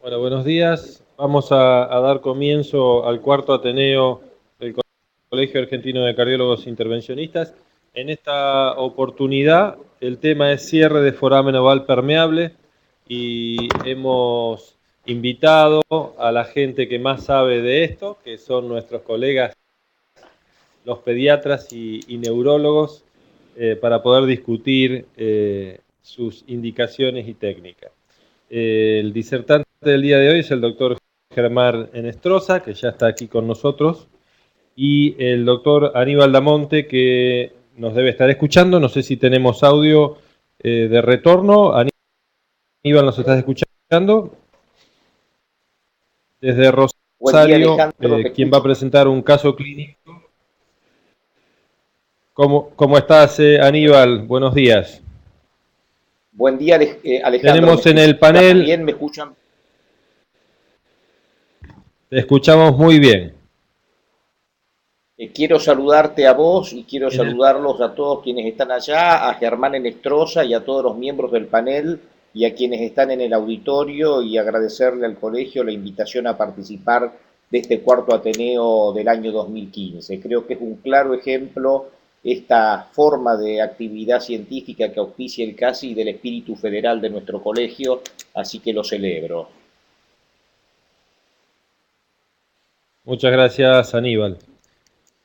Bueno, buenos días. Vamos a dar comienzo al cuarto Ateneo del Colegio Argentino de Cardiólogos Intervencionistas. En esta oportunidad el tema es cierre de foramen oval permeable y hemos invitado a la gente que más sabe de esto, que son nuestros colegas, los pediatras y neurólogos, para poder discutir sus indicaciones y técnicas. El disertante del día de hoy es el doctor Germán Enestrosa, que ya está aquí con nosotros, y el doctor Aníbal Damonte, que nos debe estar escuchando. No sé si tenemos audio de retorno. Aníbal, ¿nos estás escuchando? Desde Buen día, Rosario, Alejandro, te quien va a escucho. presentar un caso clínico. ¿Cómo estás, Aníbal? Buenos días. Buen día, Alejandro, ¿me Tenemos en el escuchan panel, bien? ¿Me escuchan? te escuchamos muy bien. Quiero saludarte a vos y quiero En el saludarlos a todos quienes están allá, a Germán Enestrosa y a todos los miembros del panel y a quienes están en el auditorio y agradecerle al colegio la invitación a participar de este cuarto Ateneo del año 2015. Creo que es un claro ejemplo esta forma de actividad científica que auspicia el CASI del espíritu federal de nuestro colegio, así que lo celebro. Muchas gracias, Aníbal.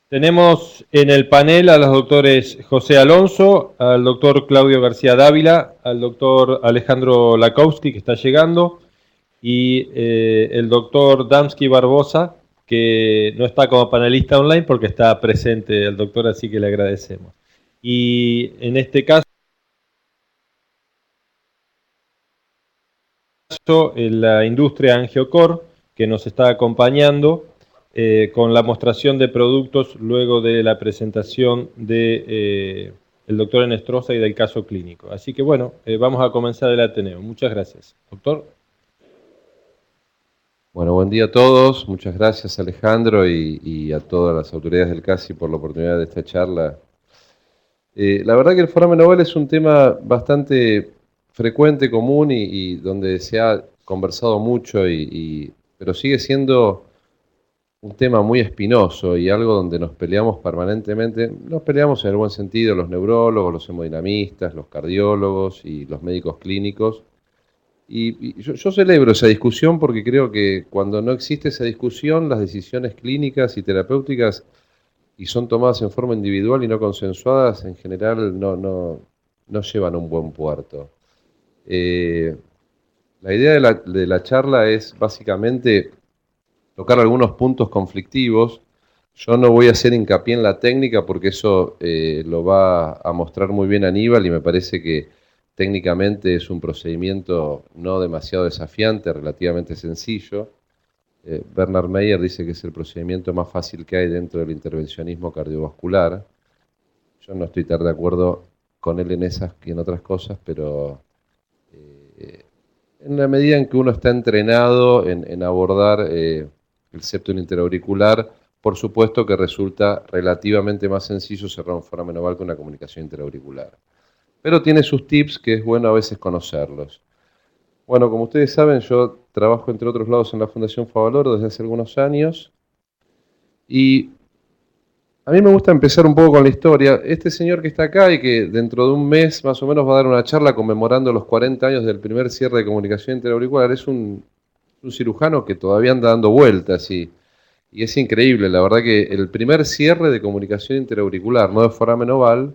Tenemos en el panel a los doctores José Alonso, al doctor Claudio García Dávila, al doctor Alejandro Lakowski, que está llegando, y el doctor Damsky Barbosa, que no está como panelista online porque está presente el doctor, así que le agradecemos. Y en este caso, la industria Angiocor, que nos está acompañando con la mostración de productos luego de la presentación de el doctor Enestrosa y del caso clínico. Así que bueno, vamos a comenzar el Ateneo. Muchas gracias. Doctor. Bueno, buen día a todos. Muchas gracias, Alejandro, y a todas las autoridades del CASI por la oportunidad de esta charla. La verdad que el foramen oval es un tema bastante frecuente, común y donde se ha conversado mucho, pero sigue siendo un tema muy espinoso y algo donde nos peleamos permanentemente. Nos peleamos en el buen sentido los neurólogos, los hemodinamistas, los cardiólogos y los médicos clínicos. Y yo celebro esa discusión porque creo que cuando no existe esa discusión, las decisiones clínicas y terapéuticas y son tomadas en forma individual y no consensuadas, en general no llevan a un buen puerto. La idea de la charla es básicamente tocar algunos puntos conflictivos. Yo no voy a hacer hincapié en la técnica porque eso lo va a mostrar muy bien Aníbal y me parece que técnicamente es un procedimiento no demasiado desafiante, relativamente sencillo. Bernard Meyer dice que es el procedimiento más fácil que hay dentro del intervencionismo cardiovascular. Yo no estoy tan de acuerdo con él en esas y en otras cosas, pero en la medida en que uno está entrenado en abordar el septum interauricular, por supuesto que resulta relativamente más sencillo cerrar un foramen oval que una comunicación interauricular. Pero tiene sus tips que es bueno a veces conocerlos. Bueno, como ustedes saben, yo trabajo entre otros lados en la Fundación Favaloro desde hace algunos años y a mí me gusta empezar un poco con la historia. Este señor que está acá y que dentro de un mes más o menos va a dar una charla conmemorando los 40 años del primer cierre de comunicación interauricular, es un cirujano que todavía anda dando vueltas y es increíble. La verdad que el primer cierre de comunicación interauricular, no de foramen oval,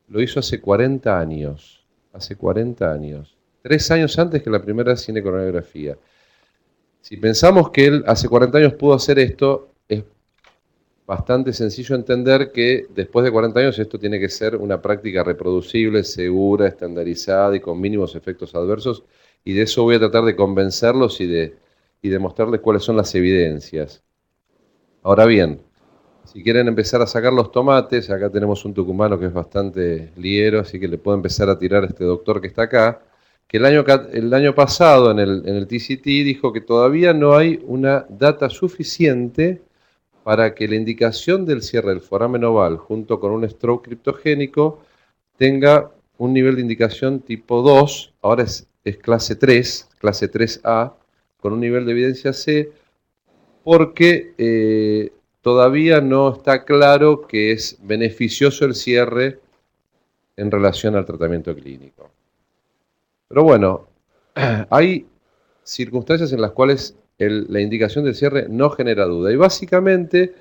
lo hizo hace 40 años. Hace 40 años. 3 años antes que la primera cinecoronografía. Si pensamos que él hace 40 años pudo hacer esto, es bastante sencillo entender que después de 40 años esto tiene que ser una práctica reproducible, segura, estandarizada y con mínimos efectos adversos, y de eso voy a tratar de convencerlos y de mostrarles cuáles son las evidencias. Ahora bien, si quieren empezar a sacar los tomates, acá tenemos un tucumano que es bastante liero, así que le puedo empezar a tirar a este doctor que está acá, que el año pasado en el TCT dijo que todavía no hay una data suficiente para que la indicación del cierre del foramen oval junto con un stroke criptogénico tenga un nivel de indicación tipo 2, ahora es clase 3, clase 3A, con un nivel de evidencia C, porque todavía no está claro que es beneficioso el cierre en relación al tratamiento clínico. Pero bueno, hay circunstancias en las cuales la indicación del cierre no genera duda. Y básicamente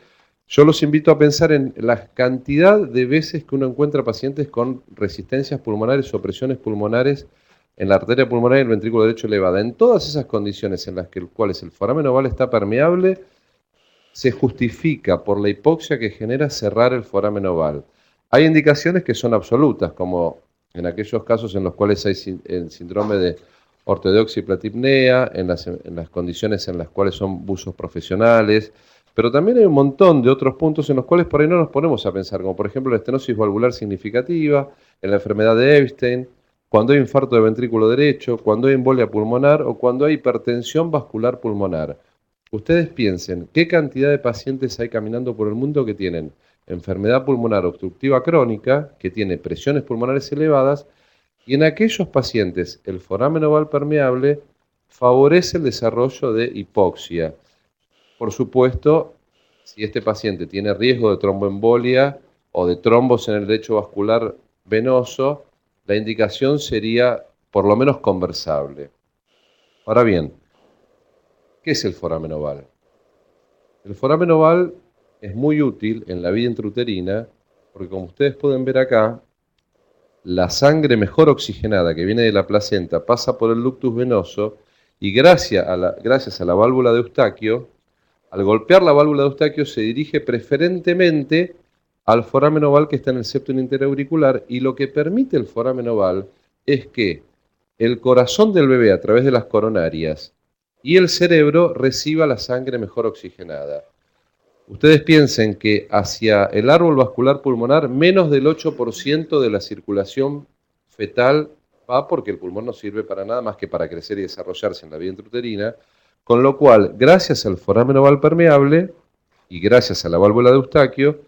yo los invito a pensar en la cantidad de veces que uno encuentra pacientes con resistencias pulmonares o presiones pulmonares en la arteria pulmonar y el ventrículo derecho elevada. En todas esas condiciones en las cuales el foramen oval está permeable, se justifica por la hipoxia que genera cerrar el foramen oval. Hay indicaciones que son absolutas, como en aquellos casos en los cuales hay el síndrome de ortodeoxiplatipnea, en las condiciones en las cuales son buzos profesionales, pero también hay un montón de otros puntos en los cuales por ahí no nos ponemos a pensar, como por ejemplo la estenosis valvular significativa, en la enfermedad de Epstein, cuando hay infarto de ventrículo derecho, cuando hay embolia pulmonar o cuando hay hipertensión vascular pulmonar. Ustedes piensen, ¿qué cantidad de pacientes hay caminando por el mundo que tienen enfermedad pulmonar obstructiva crónica, que tiene presiones pulmonares elevadas, y en aquellos pacientes el foramen oval permeable favorece el desarrollo de hipoxia? Por supuesto, si este paciente tiene riesgo de tromboembolia o de trombos en el lecho vascular venoso, la indicación sería por lo menos conversable. Ahora bien, ¿qué es el foramen oval? El foramen oval es muy útil en la vida intrauterina porque, como ustedes pueden ver acá, la sangre mejor oxigenada que viene de la placenta pasa por el ductus venoso y gracias a la válvula de Eustaquio, al golpear la válvula de Eustaquio se dirige preferentemente al foramen oval que está en el septum interauricular, y lo que permite el foramen oval es que el corazón del bebé a través de las coronarias y el cerebro reciba la sangre mejor oxigenada. Ustedes piensen que hacia el árbol vascular pulmonar menos del 8% de la circulación fetal va, porque el pulmón no sirve para nada más que para crecer y desarrollarse en la vía intrauterina, con lo cual, gracias al foramen oval permeable y gracias a la válvula de Eustaquio,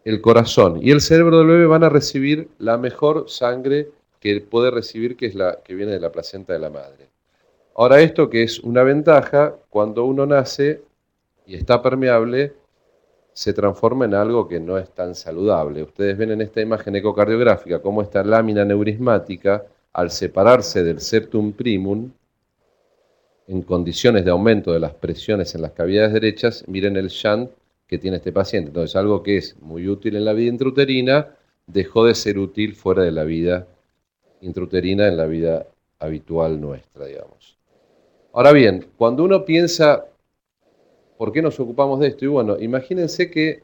el corazón y el cerebro del bebé van a recibir la mejor sangre que puede recibir, que es la que viene de la placenta de la madre. Ahora, esto que es una ventaja, cuando uno nace y está permeable, se transforma en algo que no es tan saludable. Ustedes ven en esta imagen ecocardiográfica cómo esta lámina neurismática, al separarse del septum primum, en condiciones de aumento de las presiones en las cavidades derechas, miren el shunt que tiene este paciente. Entonces, algo que es muy útil en la vida intrauterina, dejó de ser útil fuera de la vida intrauterina, en la vida habitual nuestra, digamos. Ahora bien, cuando uno piensa, ¿por qué nos ocupamos de esto? Y bueno, imagínense que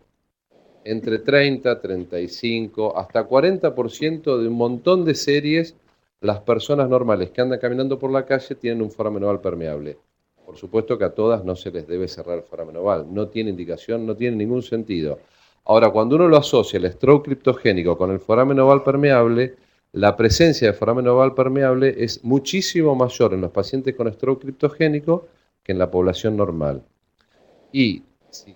entre 30, 35, hasta 40% de un montón de series, las personas normales que andan caminando por la calle tienen un foramen oval permeable. Por supuesto que a todas no se les debe cerrar el foramen oval, no tiene indicación, no tiene ningún sentido. Ahora, cuando uno lo asocia el stroke criptogénico con el foramen oval permeable, la presencia de foramen oval permeable es muchísimo mayor en los pacientes con stroke criptogénico que en la población normal. Y si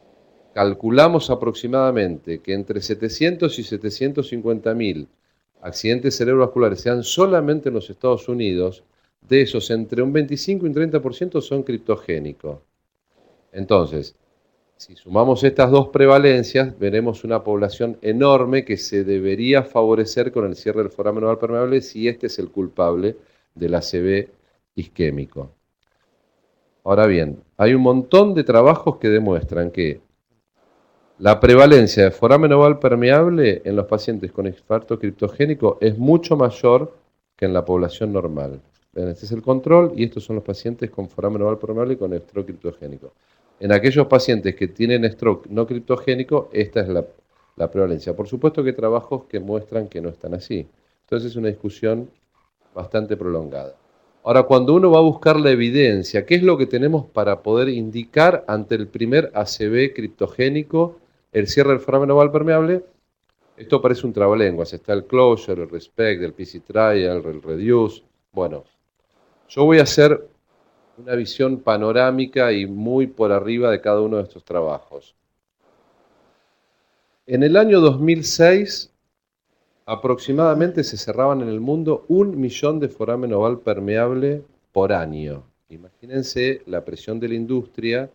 calculamos aproximadamente que entre 700 y 750.000 accidentes cerebrovasculares sean solamente en los Estados Unidos, de esos entre un 25 y un 30% son criptogénicos. Entonces, si sumamos estas dos prevalencias, veremos una población enorme que se debería favorecer con el cierre del foramen oval permeable si este es el culpable del ACV isquémico. Ahora bien, hay un montón de trabajos que demuestran que la prevalencia de foramen oval permeable en los pacientes con infarto criptogénico es mucho mayor que en la población normal. Este es el control y estos son los pacientes con foramen oval permeable y con stroke criptogénico. En aquellos pacientes que tienen stroke no criptogénico, esta es la prevalencia. Por supuesto que hay trabajos que muestran que no están así. Entonces es una discusión bastante prolongada. Ahora, cuando uno va a buscar la evidencia, ¿qué es lo que tenemos para poder indicar ante el primer ACV criptogénico el cierre del foramen oval permeable? Esto parece un trabalenguas. Está el closure, el respect, el PC trial, el reduce. Bueno, yo voy a hacer una visión panorámica y muy por arriba de cada uno de estos trabajos. En el año 2006, aproximadamente se cerraban en el mundo 1 millón de foramen oval permeable por año. Imagínense la presión de la industria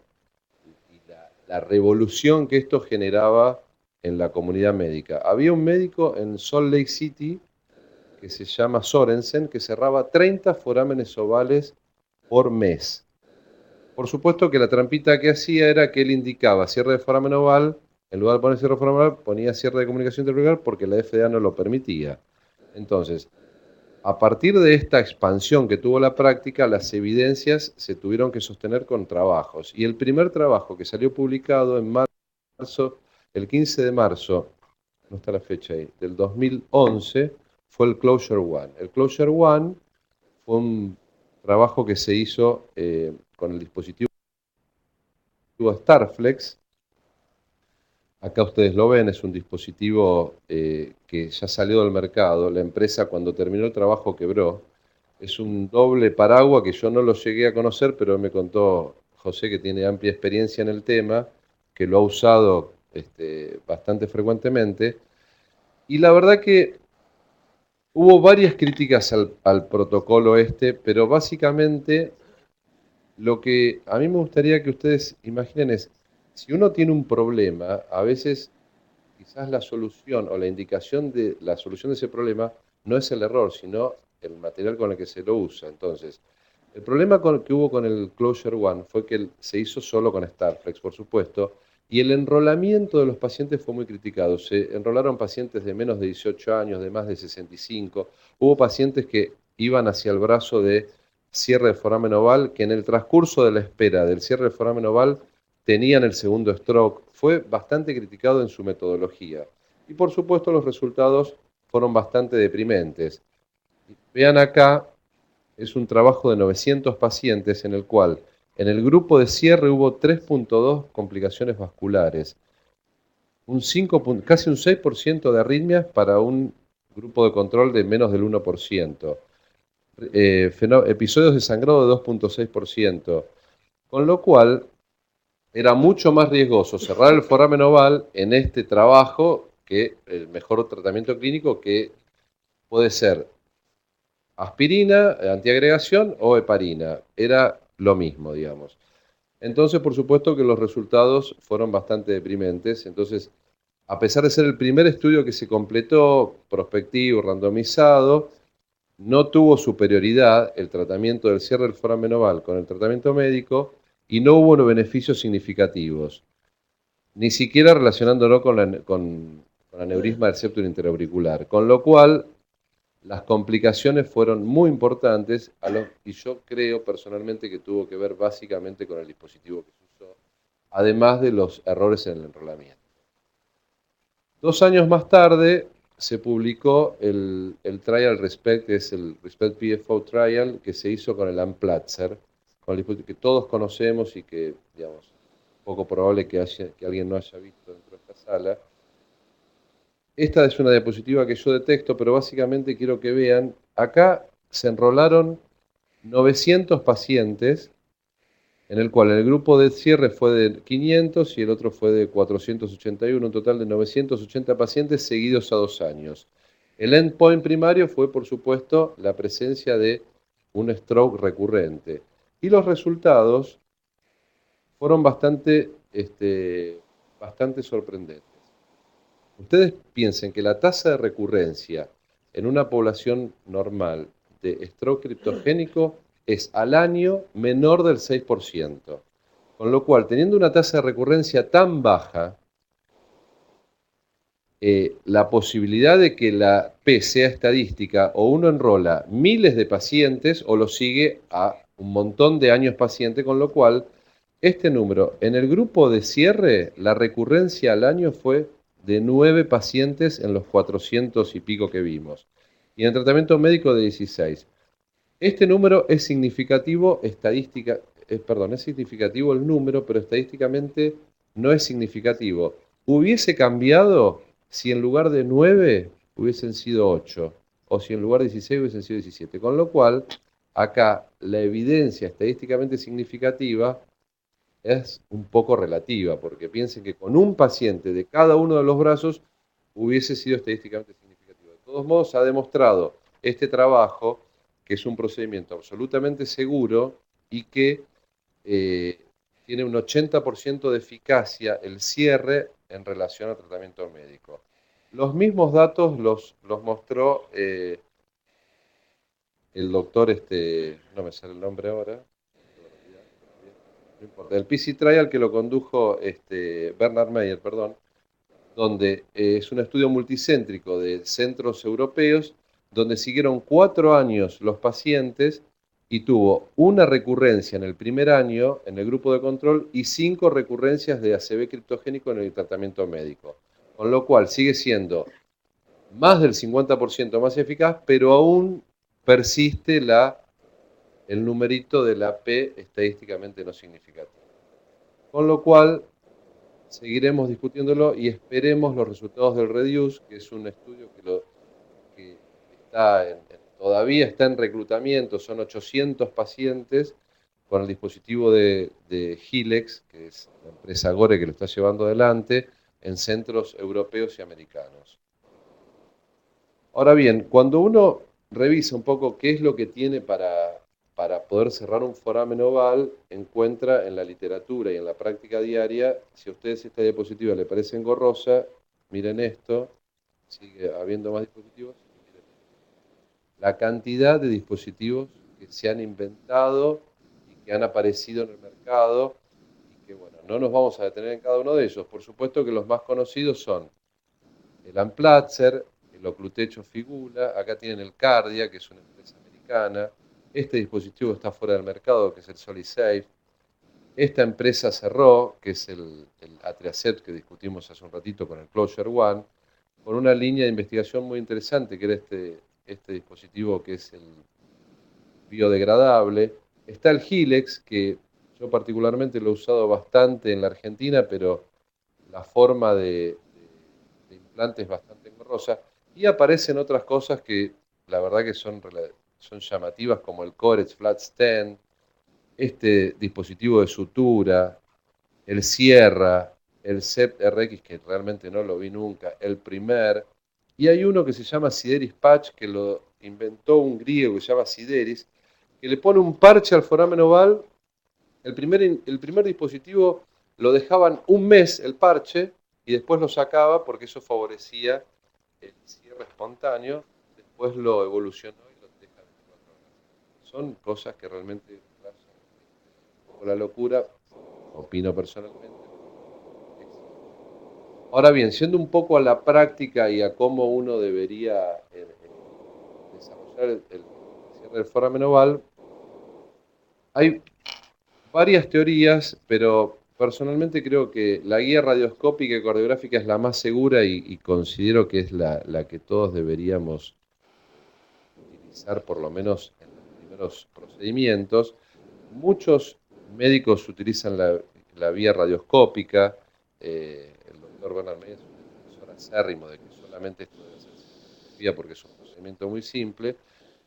y la revolución que esto generaba en la comunidad médica. Había un médico en Salt Lake City que se llama Sorensen, que cerraba 30 forámenes ovales por mes. Por supuesto que la trampita que hacía era que él indicaba cierre de foramen oval, en lugar de poner cierre de foramen oval, ponía cierre de comunicación intraauricular porque la FDA no lo permitía. Entonces, a partir de esta expansión que tuvo la práctica, las evidencias se tuvieron que sostener con trabajos. Y el primer trabajo que salió publicado en marzo, el 15 de marzo, no está la fecha ahí, del 2011, fue el Closure One. El Closure One fue un trabajo que se hizo con el dispositivo Starflex. Acá ustedes lo ven, es un dispositivo que ya salió del mercado. La empresa cuando terminó el trabajo quebró. Es un doble paraguas que yo no lo llegué a conocer, pero me contó José, que tiene amplia experiencia en el tema, que lo ha usado bastante frecuentemente. Y la verdad que hubo varias críticas al protocolo pero básicamente lo que a mí me gustaría que ustedes imaginen es, si uno tiene un problema, a veces quizás la solución o la indicación de la solución de ese problema no es el error, sino el material con el que se lo usa. Entonces, el problema que hubo con el Closure One fue que se hizo solo con Starflex, por supuesto, y el enrolamiento de los pacientes fue muy criticado. Se enrolaron pacientes de menos de 18 años, de más de 65. Hubo pacientes que iban hacia el brazo de cierre de foramen oval, que en el transcurso de la espera del cierre de foramen oval tenían el segundo stroke. Fue bastante criticado en su metodología. Y por supuesto los resultados fueron bastante deprimentes. Vean acá, es un trabajo de 900 pacientes en el cual en el grupo de cierre hubo 3.2 complicaciones vasculares, casi un 6% de arritmias para un grupo de control de menos del 1%. Episodios de sangrado de 2.6%, con lo cual era mucho más riesgoso cerrar el foramen oval en este trabajo que el mejor tratamiento clínico, que puede ser aspirina, antiagregación o heparina. Era lo mismo, digamos. Entonces, por supuesto que los resultados fueron bastante deprimentes. Entonces, a pesar de ser el primer estudio que se completó, prospectivo, randomizado, no tuvo superioridad el tratamiento del cierre del foramen oval con el tratamiento médico y no hubo beneficios significativos, ni siquiera relacionándolo con aneurisma del septo interauricular, con lo cual las complicaciones fueron muy importantes y yo creo personalmente que tuvo que ver básicamente con el dispositivo que se usó, además de los errores en el enrolamiento. 2 años más tarde se publicó el Trial Respect, que es el Respect PFO Trial, que se hizo con el Amplatzer, con el dispositivo que todos conocemos y que, digamos, poco probable que alguien no haya visto dentro de esta sala. Esta es una diapositiva que yo detecto, pero básicamente quiero que vean, acá se enrolaron 900 pacientes, en el cual el grupo de cierre fue de 500 y el otro fue de 481, un total de 980 pacientes seguidos a 2 años. El endpoint primario fue, por supuesto, la presencia de un stroke recurrente. Y los resultados fueron bastante sorprendentes. Ustedes piensen que la tasa de recurrencia en una población normal de stroke criptogénico es al año menor del 6%. Con lo cual, teniendo una tasa de recurrencia tan baja, la posibilidad de que la P sea estadística, o uno enrola miles de pacientes o lo sigue a un montón de años paciente, con lo cual este número, en el grupo de cierre, la recurrencia al año fue de 9 pacientes en los 400 y pico que vimos, y en el tratamiento médico de 16. Este número es significativo, es significativo el número, pero estadísticamente no es significativo. Hubiese cambiado si en lugar de 9 hubiesen sido 8, o si en lugar de 16 hubiesen sido 17, con lo cual acá la evidencia estadísticamente significativa es un poco relativa, porque piensen que con un paciente de cada uno de los brazos hubiese sido estadísticamente significativo. De todos modos, se ha demostrado este trabajo, que es un procedimiento absolutamente seguro y que tiene un 80% de eficacia el cierre en relación al tratamiento médico. Los mismos datos los mostró el doctor, no me sale el nombre ahora, no importa, el PC Trial que lo condujo Bernard Meyer, perdón, donde es un estudio multicéntrico de centros europeos, donde siguieron 4 años los pacientes y tuvo una recurrencia en el primer año en el grupo de control y 5 recurrencias de ACV criptogénico en el tratamiento médico. Con lo cual sigue siendo más del 50% más eficaz, pero aún persiste el numerito de la P estadísticamente no significativo. Con lo cual seguiremos discutiéndolo y esperemos los resultados del REDUCE, que es un estudio que todavía está en reclutamiento, son 800 pacientes con el dispositivo de Hilex, que es la empresa Gore que lo está llevando adelante, en centros europeos y americanos. Ahora bien, cuando uno revisa un poco qué es lo que tiene para poder cerrar un foramen oval, encuentra en la literatura y en la práctica diaria, si a ustedes esta diapositiva le parece engorrosa, miren esto, sigue habiendo más dispositivos, miren la cantidad de dispositivos que se han inventado y que han aparecido en el mercado, y que bueno, no nos vamos a detener en cada uno de ellos. Por supuesto que los más conocidos son el Amplatzer, el Oclutecho Figula, acá tienen el Cardia, que es una empresa americana. Este dispositivo está fuera del mercado, que es el SoliSafe. Esta empresa cerró, que es el Atriacept que discutimos hace un ratito con el Closure One, con una línea de investigación muy interesante, que era este dispositivo que es el biodegradable. Está el Hilex, que yo particularmente lo he usado bastante en la Argentina, pero la forma de implante es bastante engorrosa. Y aparecen otras cosas que la verdad que son llamativas, como el Corex Flat Stent, este dispositivo de sutura, el Sierra, el CEP RX, que realmente no lo vi nunca, el Primer, y hay uno que se llama Sideris Patch, que lo inventó un griego que se llama Sideris, que le pone un parche al foramen oval. El primer dispositivo lo dejaban un mes el parche y después lo sacaba porque eso favorecía el cierre espontáneo, después lo evolucionó y lo deja 24 horas. Son cosas que realmente pasan un poco la locura, opino personalmente. Ahora bien, siendo un poco a la práctica y a cómo uno debería desarrollar el cierre del foramen oval, hay varias teorías, pero personalmente creo que la guía radioscópica y cardiográfica es la más segura y considero que es la que todos deberíamos utilizar, por lo menos en los primeros procedimientos. Muchos médicos utilizan la vía radioscópica. El doctor Bernard Meyer es un defensor acérrimo de que solamente esto debe ser citoscopía porque es un procedimiento muy simple.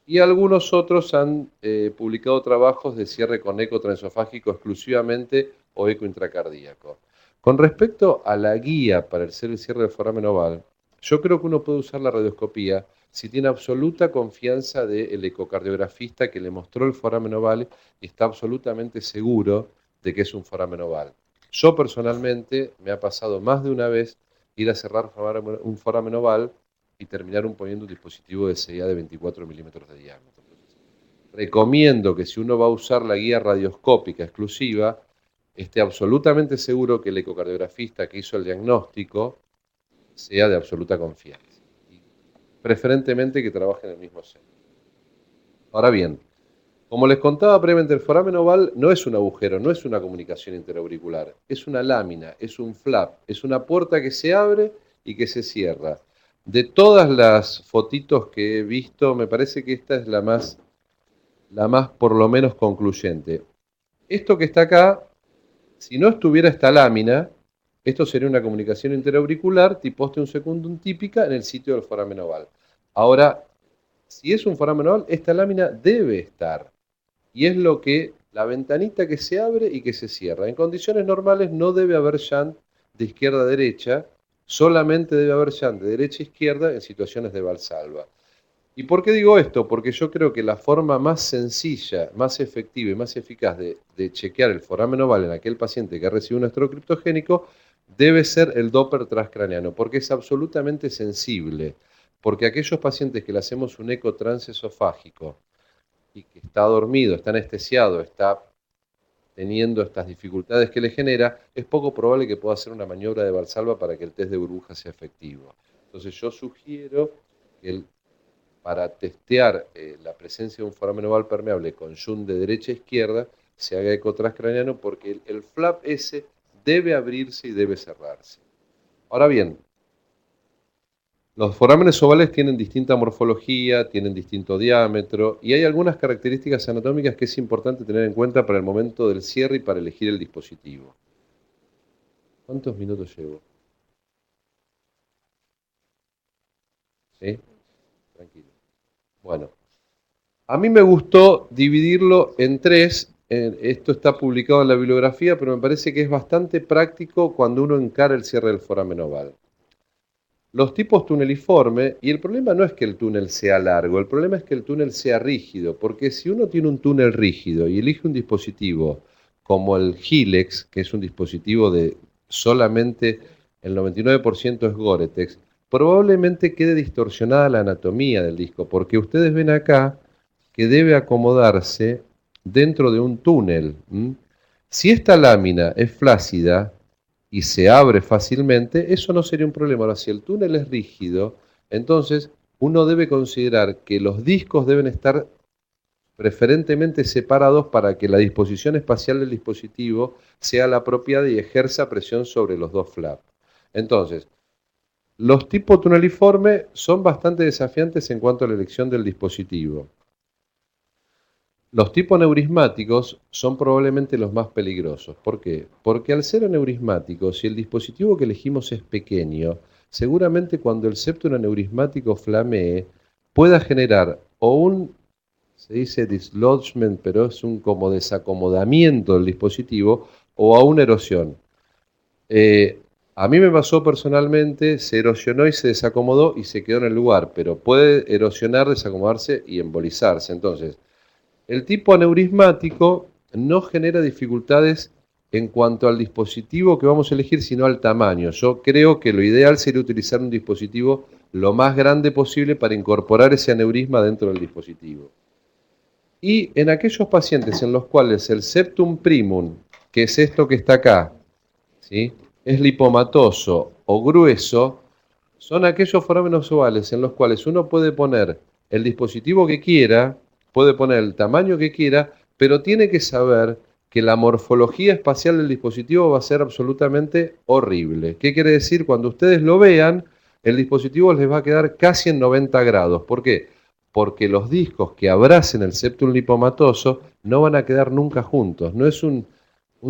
Y algunos otros han publicado trabajos de cierre con eco transesofágico exclusivamente o eco intracardíaco. Con respecto a la guía para el cierre del foramen oval, yo creo que uno puede usar la radioscopía si tiene absoluta confianza del ecocardiografista que le mostró el foramen oval y está absolutamente seguro de que es un foramen oval. Yo personalmente me ha pasado más de una vez ir a cerrar un foramen oval y terminar poniendo un dispositivo de CA de 24 milímetros de diámetro. Entonces, recomiendo que si uno va a usar la guía radioscópica exclusiva, esté absolutamente seguro que el ecocardiografista que hizo el diagnóstico sea de absoluta confianza. Y preferentemente que trabaje en el mismo centro. Ahora bien, como les contaba previamente, el foramen oval no es un agujero, no es una comunicación interauricular, es una lámina, es un flap, es una puerta que se abre y que se cierra. De todas las fotitos que he visto, me parece que esta es la más por lo menos concluyente. Esto que está acá, si no estuviera esta lámina, esto sería una comunicación interauricular tipo ostium secundum típica en el sitio del foramen oval. Ahora, si es un foramen oval, esta lámina debe estar. Y es lo que, la ventanita que se abre y que se cierra. En condiciones normales no debe haber shunt de izquierda a derecha, solamente debe haber shunt de derecha a izquierda en situaciones de valsalva. ¿Y por qué digo esto? Porque yo creo que la forma más sencilla, más efectiva y más eficaz de chequear el foramen oval en aquel paciente que ha recibido un esterocriptogénico debe ser el Doppler transcraniano, porque es absolutamente sensible. Porque aquellos pacientes que le hacemos un eco transesofágico y que está dormido, está anestesiado, está teniendo estas dificultades que le genera, es poco probable que pueda hacer una maniobra de Valsalva para que el test de burbuja sea efectivo. Entonces yo sugiero que para testear la presencia de un foramen oval permeable con shunt de derecha a izquierda se haga eco transcraniano, porque el flap ese debe abrirse y debe cerrarse. Ahora bien, los forámenes ovales tienen distinta morfología, tienen distinto diámetro y hay algunas características anatómicas que es importante tener en cuenta para el momento del cierre y para elegir el dispositivo. ¿Cuántos minutos llevo? ¿Sí? Tranquilo. Bueno, a mí me gustó dividirlo en tres. Esto está publicado en la bibliografía, pero me parece que es bastante práctico cuando uno encara el cierre del foramen oval. Los tipos tuneliforme, y el problema no es que el túnel sea largo, el problema es que el túnel sea rígido, porque si uno tiene un túnel rígido y elige un dispositivo como el Hilex, que es un dispositivo de solamente el 99% es Gore-Tex, probablemente quede distorsionada la anatomía del disco, porque ustedes ven acá que debe acomodarse dentro de un túnel. Si esta lámina es flácida y se abre fácilmente, eso no sería un problema. Ahora, si el túnel es rígido, entonces uno debe considerar que los discos deben estar preferentemente separados para que la disposición espacial del dispositivo sea la apropiada y ejerza presión sobre los dos flaps. Entonces, los tipos tuneliforme son bastante desafiantes en cuanto a la elección del dispositivo. Los tipos neurismáticos son probablemente los más peligrosos. ¿Por qué? Porque al ser aneurismáticos, si el dispositivo que elegimos es pequeño, seguramente cuando el septum aneurismático flamee, pueda generar o un, se dice dislodgement, pero es un como desacomodamiento del dispositivo, o a una erosión. A mí me pasó personalmente, se erosionó y se desacomodó y se quedó en el lugar, pero puede erosionar, desacomodarse y embolizarse. Entonces, el tipo aneurismático no genera dificultades en cuanto al dispositivo que vamos a elegir, sino al tamaño. Yo creo que lo ideal sería utilizar un dispositivo lo más grande posible para incorporar ese aneurisma dentro del dispositivo. Y en aquellos pacientes en los cuales el septum primum, que es esto que está acá, ¿sí?, es lipomatoso o grueso, son aquellos forámenos ovales en los cuales uno puede poner el dispositivo que quiera, puede poner el tamaño que quiera, pero tiene que saber que la morfología espacial del dispositivo va a ser absolutamente horrible. ¿Qué quiere decir? Cuando ustedes lo vean, el dispositivo les va a quedar casi en 90 grados. ¿Por qué? Porque los discos que abracen el septum lipomatoso no van a quedar nunca juntos. No es un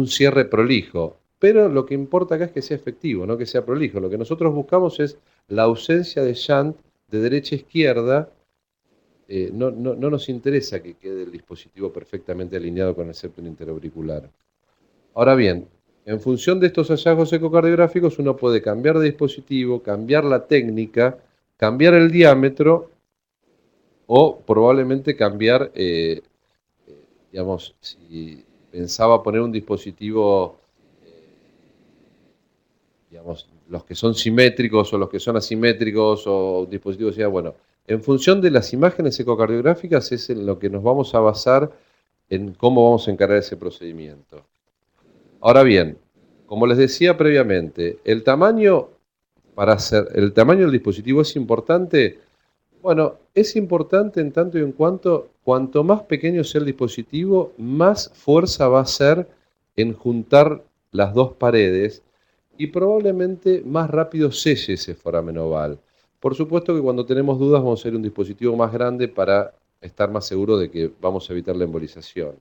cierre prolijo. Pero lo que importa acá es que sea efectivo, no que sea prolijo. Lo que nosotros buscamos es la ausencia de shunt de derecha a izquierda. No nos interesa que quede el dispositivo perfectamente alineado con el septum interauricular. Ahora bien, en función de estos hallazgos ecocardiográficos, uno puede cambiar de dispositivo, cambiar la técnica, cambiar el diámetro o probablemente cambiar, digamos, si pensaba poner un dispositivo, digamos, los que son simétricos o los que son asimétricos, o un dispositivo que sea, bueno, en función de las imágenes ecocardiográficas es en lo que nos vamos a basar en cómo vamos a encarar ese procedimiento. Ahora bien, como les decía previamente, el tamaño del dispositivo es importante. Bueno, es importante en tanto y en cuanto más pequeño sea el dispositivo, más fuerza va a hacer en juntar las dos paredes y probablemente más rápido selle ese foramen oval. Por supuesto que cuando tenemos dudas vamos a ir a un dispositivo más grande para estar más seguro de que vamos a evitar la embolización.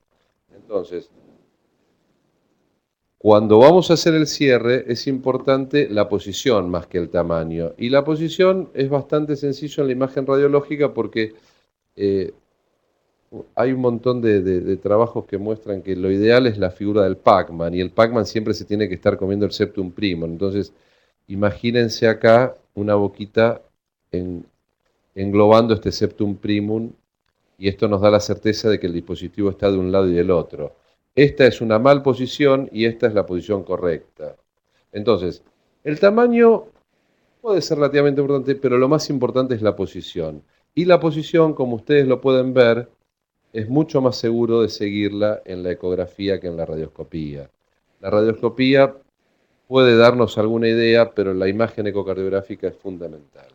Entonces, cuando vamos a hacer el cierre es importante la posición más que el tamaño. Y la posición es bastante sencillo en la imagen radiológica porque hay un montón de trabajos que muestran que lo ideal es la figura del Pac-Man, y el Pac-Man siempre se tiene que estar comiendo el septum primum. Entonces, imagínense acá una boquita englobando este septum primum, y esto nos da la certeza de que el dispositivo está de un lado y del otro. Esta es una mal posición y esta es la posición correcta. Entonces, el tamaño puede ser relativamente importante, pero lo más importante es la posición. Y la posición, como ustedes lo pueden ver, es mucho más seguro de seguirla en la ecografía que en la radioscopía. La radioscopía puede darnos alguna idea, pero la imagen ecocardiográfica es fundamental.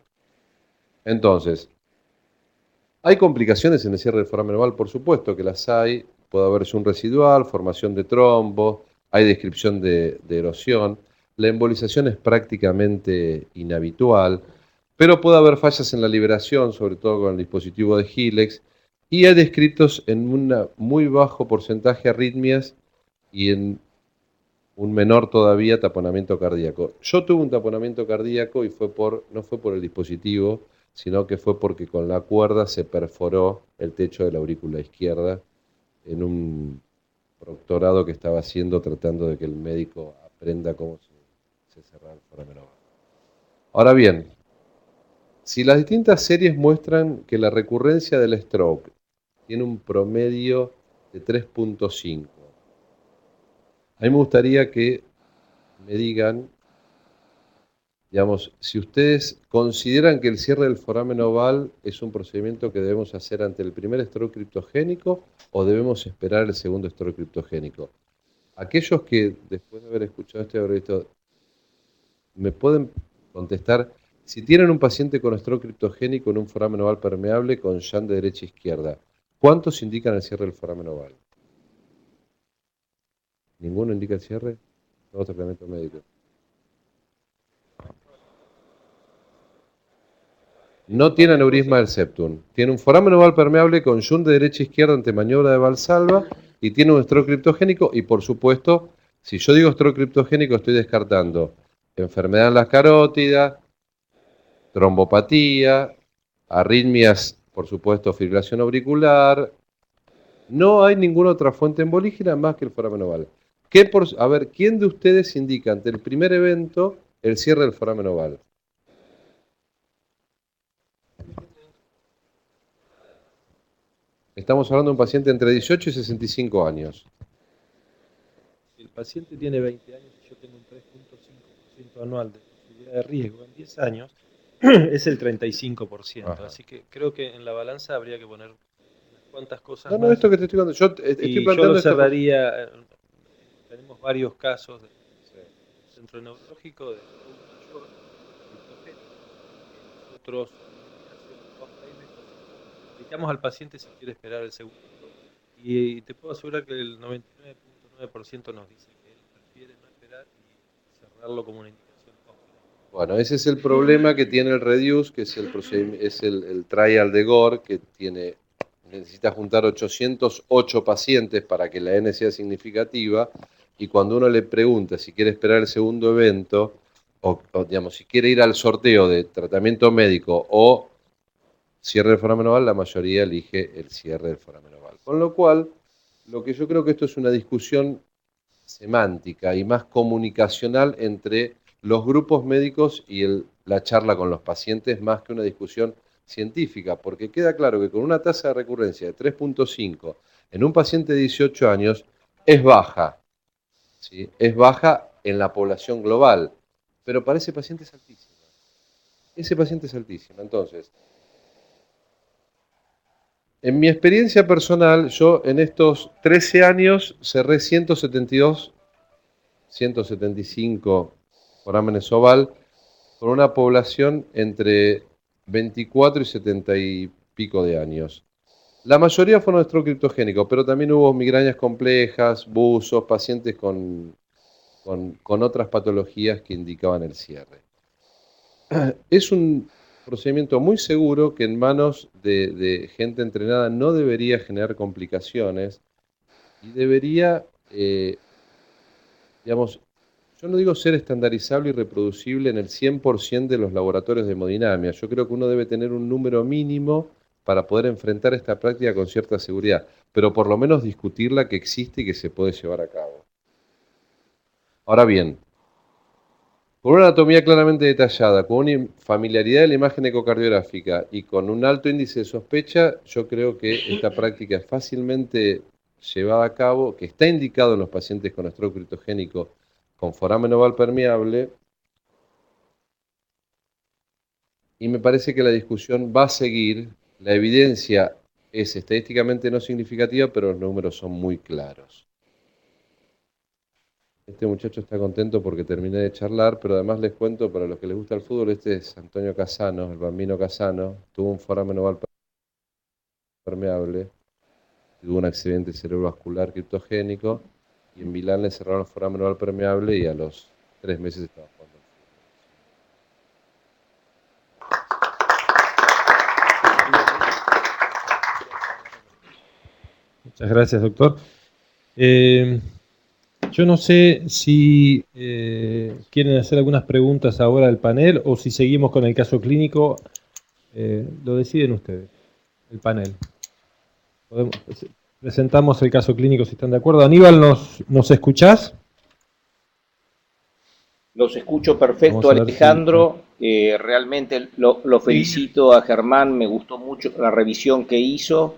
Entonces, ¿hay complicaciones en el cierre del foramen oval? Por supuesto que las hay. Puede haberse un residual, formación de trombos, hay descripción de erosión. La embolización es prácticamente inhabitual, pero puede haber fallas en la liberación, sobre todo con el dispositivo de Hilex, y hay descritos en un muy bajo porcentaje arritmias y en un menor todavía taponamiento cardíaco. Yo tuve un taponamiento cardíaco y no fue por el dispositivo, sino que fue porque con la cuerda se perforó el techo de la aurícula izquierda en un proctorado que estaba haciendo tratando de que el médico aprenda cómo se cerraba el foramen oval. Ahora bien, si las distintas series muestran que la recurrencia del stroke tiene un promedio de 3.5, a mí me gustaría que me digan, digamos, si ustedes consideran que el cierre del foramen oval es un procedimiento que debemos hacer ante el primer stroke criptogénico o debemos esperar el segundo stroke criptogénico. Aquellos que después de haber escuchado esto y haber visto, me pueden contestar si tienen un paciente con stroke criptogénico en un foramen oval permeable con shunt de derecha a izquierda, ¿cuántos indican el cierre del foramen oval? ¿Ninguno indica el cierre? Nuevo tratamiento médico. No tiene aneurisma del septum. Tiene un foramen oval permeable con shunt de derecha a izquierda ante maniobra de Valsalva y tiene un stroke criptogénico. Y por supuesto, si yo digo stroke criptogénico, estoy descartando enfermedad en las carótidas, trombopatía, arritmias, por supuesto, fibrilación auricular. No hay ninguna otra fuente embolígena más que el foramen oval. A ver, ¿quién de ustedes indica ante el primer evento el cierre del foramen oval? Estamos hablando de un paciente entre 18 y 65 años. Si el paciente tiene 20 años y yo tengo un 3.5% anual de posibilidad de riesgo en 10 años, es el 35%. Ajá. Así que creo que en la balanza habría que poner unas cuantas cosas No, más. esto que te estoy contando, yo estoy Y yo planteando lo esto. cerraría, tenemos varios casos del centro neurológico de adulto mayor, criptogénico, que nosotros indicamos al paciente si quiere esperar el segundo. Y te puedo asegurar que el 99.9% nos dice que él prefiere no esperar y cerrarlo como una indicación óptima. Bueno, ese es el problema que tiene el Reduce, que es el trial de Gore, que necesita juntar 808 pacientes para que la N sea significativa, y cuando uno le pregunta si quiere esperar el segundo evento, o digamos, si quiere ir al sorteo de tratamiento médico o cierre del foramen oval, la mayoría elige el cierre del foramen oval. Con lo cual, lo que yo creo que esto es una discusión semántica y más comunicacional entre los grupos médicos y la charla con los pacientes, más que una discusión científica, porque queda claro que con una tasa de recurrencia de 3.5 en un paciente de 18 años es baja, ¿sí? Es baja en la población global, pero para ese paciente es altísima. Ese paciente es altísima. Entonces, en mi experiencia personal, yo en estos 13 años cerré 175 forámenes oval con una población entre 24 y 70 y pico de años. La mayoría fueron stroke criptogénicos, pero también hubo migrañas complejas, buzos, pacientes con otras patologías que indicaban el cierre. Es un procedimiento muy seguro que en manos de gente entrenada no debería generar complicaciones y debería, digamos, yo no digo ser estandarizable y reproducible en el 100% de los laboratorios de hemodinamia. Yo creo que uno debe tener un número mínimo para poder enfrentar esta práctica con cierta seguridad, pero por lo menos discutirla que existe y que se puede llevar a cabo. Ahora bien, Con una anatomía claramente detallada, con una familiaridad de la imagen ecocardiográfica y con un alto índice de sospecha, yo creo que esta práctica es fácilmente llevada a cabo, que está indicado en los pacientes con stroke critogénico con foramen oval permeable, y me parece que la discusión va a seguir. La evidencia es estadísticamente no significativa, pero los números son muy claros. Este muchacho está contento porque terminé de charlar, pero además les cuento, para los que les gusta el fútbol, este es Antonio Casano, el bambino Casano, tuvo un foramen oval permeable, tuvo un accidente cerebrovascular criptogénico, y en Milán le cerraron el foramen oval permeable y a los 3 meses estaba jugando. Muchas gracias, doctor. Yo no sé si quieren hacer algunas preguntas ahora al panel o si seguimos con el caso clínico. Lo deciden ustedes, el panel. Presentamos el caso clínico si están de acuerdo. Aníbal, ¿nos escuchás? Los escucho perfecto, Alejandro. Realmente lo felicito a Germán, me gustó mucho la revisión que hizo.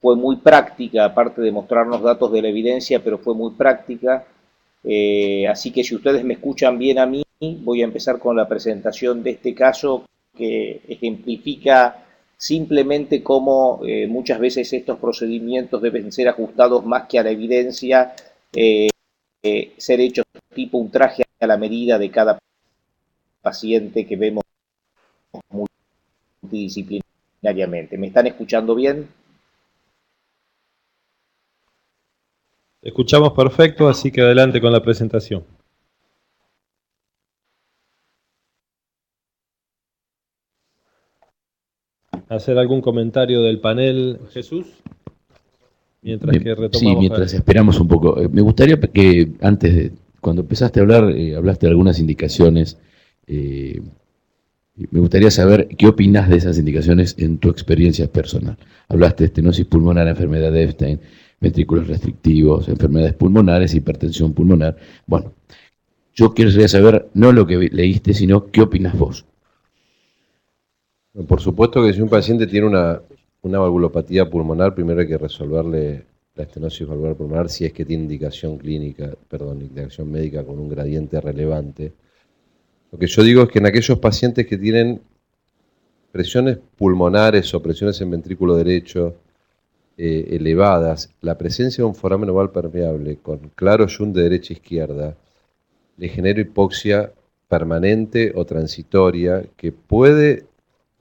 Fue muy práctica, aparte de mostrarnos datos de la evidencia, pero fue muy práctica. Así que si ustedes me escuchan bien a mí, voy a empezar con la presentación de este caso que ejemplifica simplemente cómo muchas veces estos procedimientos deben ser ajustados más que a la evidencia, ser hechos tipo un traje a la medida de cada paciente que vemos multidisciplinariamente. ¿Me están escuchando bien? Escuchamos perfecto, así que adelante con la presentación. ¿Hacer algún comentario del panel, Jesús? Mientras que retomamos. Sí, mientras esperamos un poco. Me gustaría que antes, cuando empezaste a hablar, hablaste de algunas indicaciones. Me gustaría saber qué opinas de esas indicaciones en tu experiencia personal. Hablaste de estenosis pulmonar, enfermedad de Epstein, ventrículos restrictivos, enfermedades pulmonares, hipertensión pulmonar. Bueno, yo quería saber no lo que leíste, sino qué opinas vos. Por supuesto que si un paciente tiene una valvulopatía pulmonar, primero hay que resolverle la estenosis valvular pulmonar si es que tiene indicación médica con un gradiente relevante. Lo que yo digo es que en aquellos pacientes que tienen presiones pulmonares o presiones en ventrículo derecho elevadas, la presencia de un foramen oval permeable con claro shunt de derecha a izquierda le genera hipoxia permanente o transitoria que puede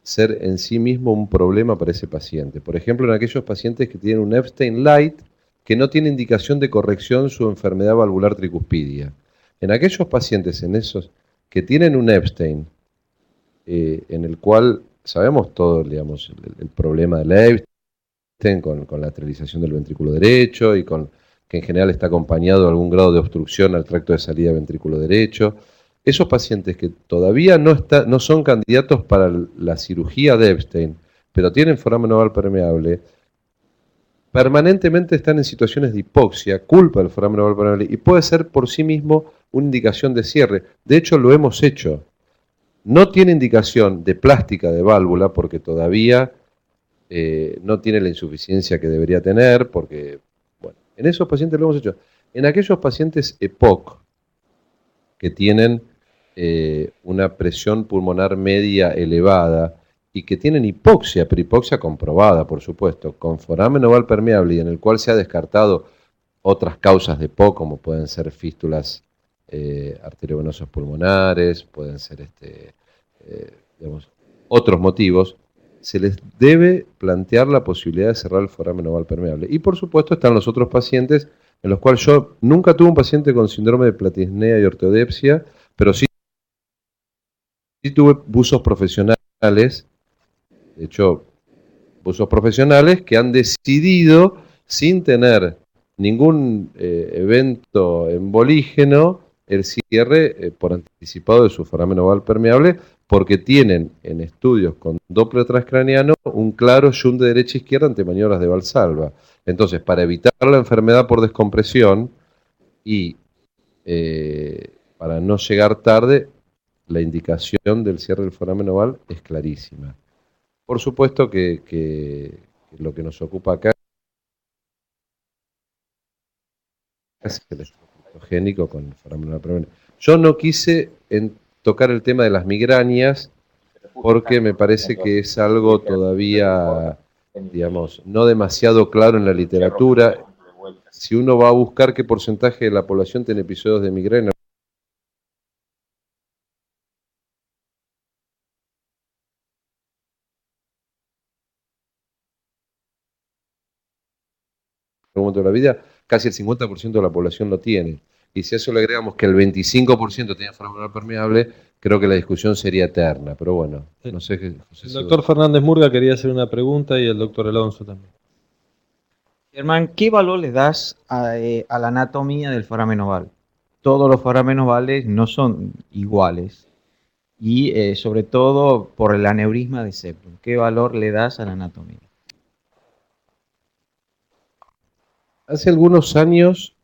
ser en sí mismo un problema para ese paciente. Por ejemplo, en aquellos pacientes que tienen un Epstein Light que no tiene indicación de corrección su enfermedad valvular tricuspidia. En aquellos pacientes que tienen un Epstein, en el cual sabemos todo, digamos, el problema del Epstein con la esterilización del ventrículo derecho y con que en general está acompañado de algún grado de obstrucción al tracto de salida del ventrículo derecho. Esos pacientes que todavía no son candidatos para la cirugía de Epstein, pero tienen foramen oval permeable, permanentemente están en situaciones de hipoxia, culpa del foramen oval permeable, y puede ser por sí mismo una indicación de cierre. De hecho, lo hemos hecho. No tiene indicación de plástica de válvula porque todavía no tiene la insuficiencia que debería tener, porque, bueno, en esos pacientes lo hemos hecho. En aquellos pacientes EPOC que tienen una presión pulmonar media elevada y que tienen hipoxia, pero hipoxia comprobada, por supuesto, con foramen oval permeable y en el cual se ha descartado otras causas de EPOC, como pueden ser fístulas arteriovenosas pulmonares, pueden ser otros motivos, se les debe plantear la posibilidad de cerrar el foramen oval permeable. Y por supuesto están los otros pacientes en los cuales yo nunca tuve un paciente con síndrome de platisnea y ortoepsia, pero sí tuve buzos profesionales, de hecho, buzos profesionales que han decidido, sin tener ningún evento embolígeno, el cierre por anticipado de su foramen oval permeable, porque tienen en estudios con Doppler transcraniano un claro shunt de derecha a izquierda ante maniobras de Valsalva. Entonces, para evitar la enfermedad por descompresión y para no llegar tarde, la indicación del cierre del foramen oval es clarísima. Por supuesto que lo que nos ocupa acá es el estrogénico con el foramen oval permeable. Yo no quise tocar el tema de las migrañas porque me parece que es algo todavía, digamos, no demasiado claro en la literatura. Si uno va a buscar qué porcentaje de la población tiene episodios de migraña, en algún momento de la vida, casi el 50% de la población lo tiene. Y si a eso le agregamos que el 25% tenía foramen oval permeable, creo que la discusión sería eterna. Pero bueno, no sé qué. El doctor Fernández Murga quería hacer una pregunta y el doctor Alonso también. Germán, ¿qué valor le das a la anatomía del foramen oval? Todos los foramen ovales no son iguales y sobre todo por el aneurisma de septum. ¿Qué valor le das a la anatomía? Hace algunos años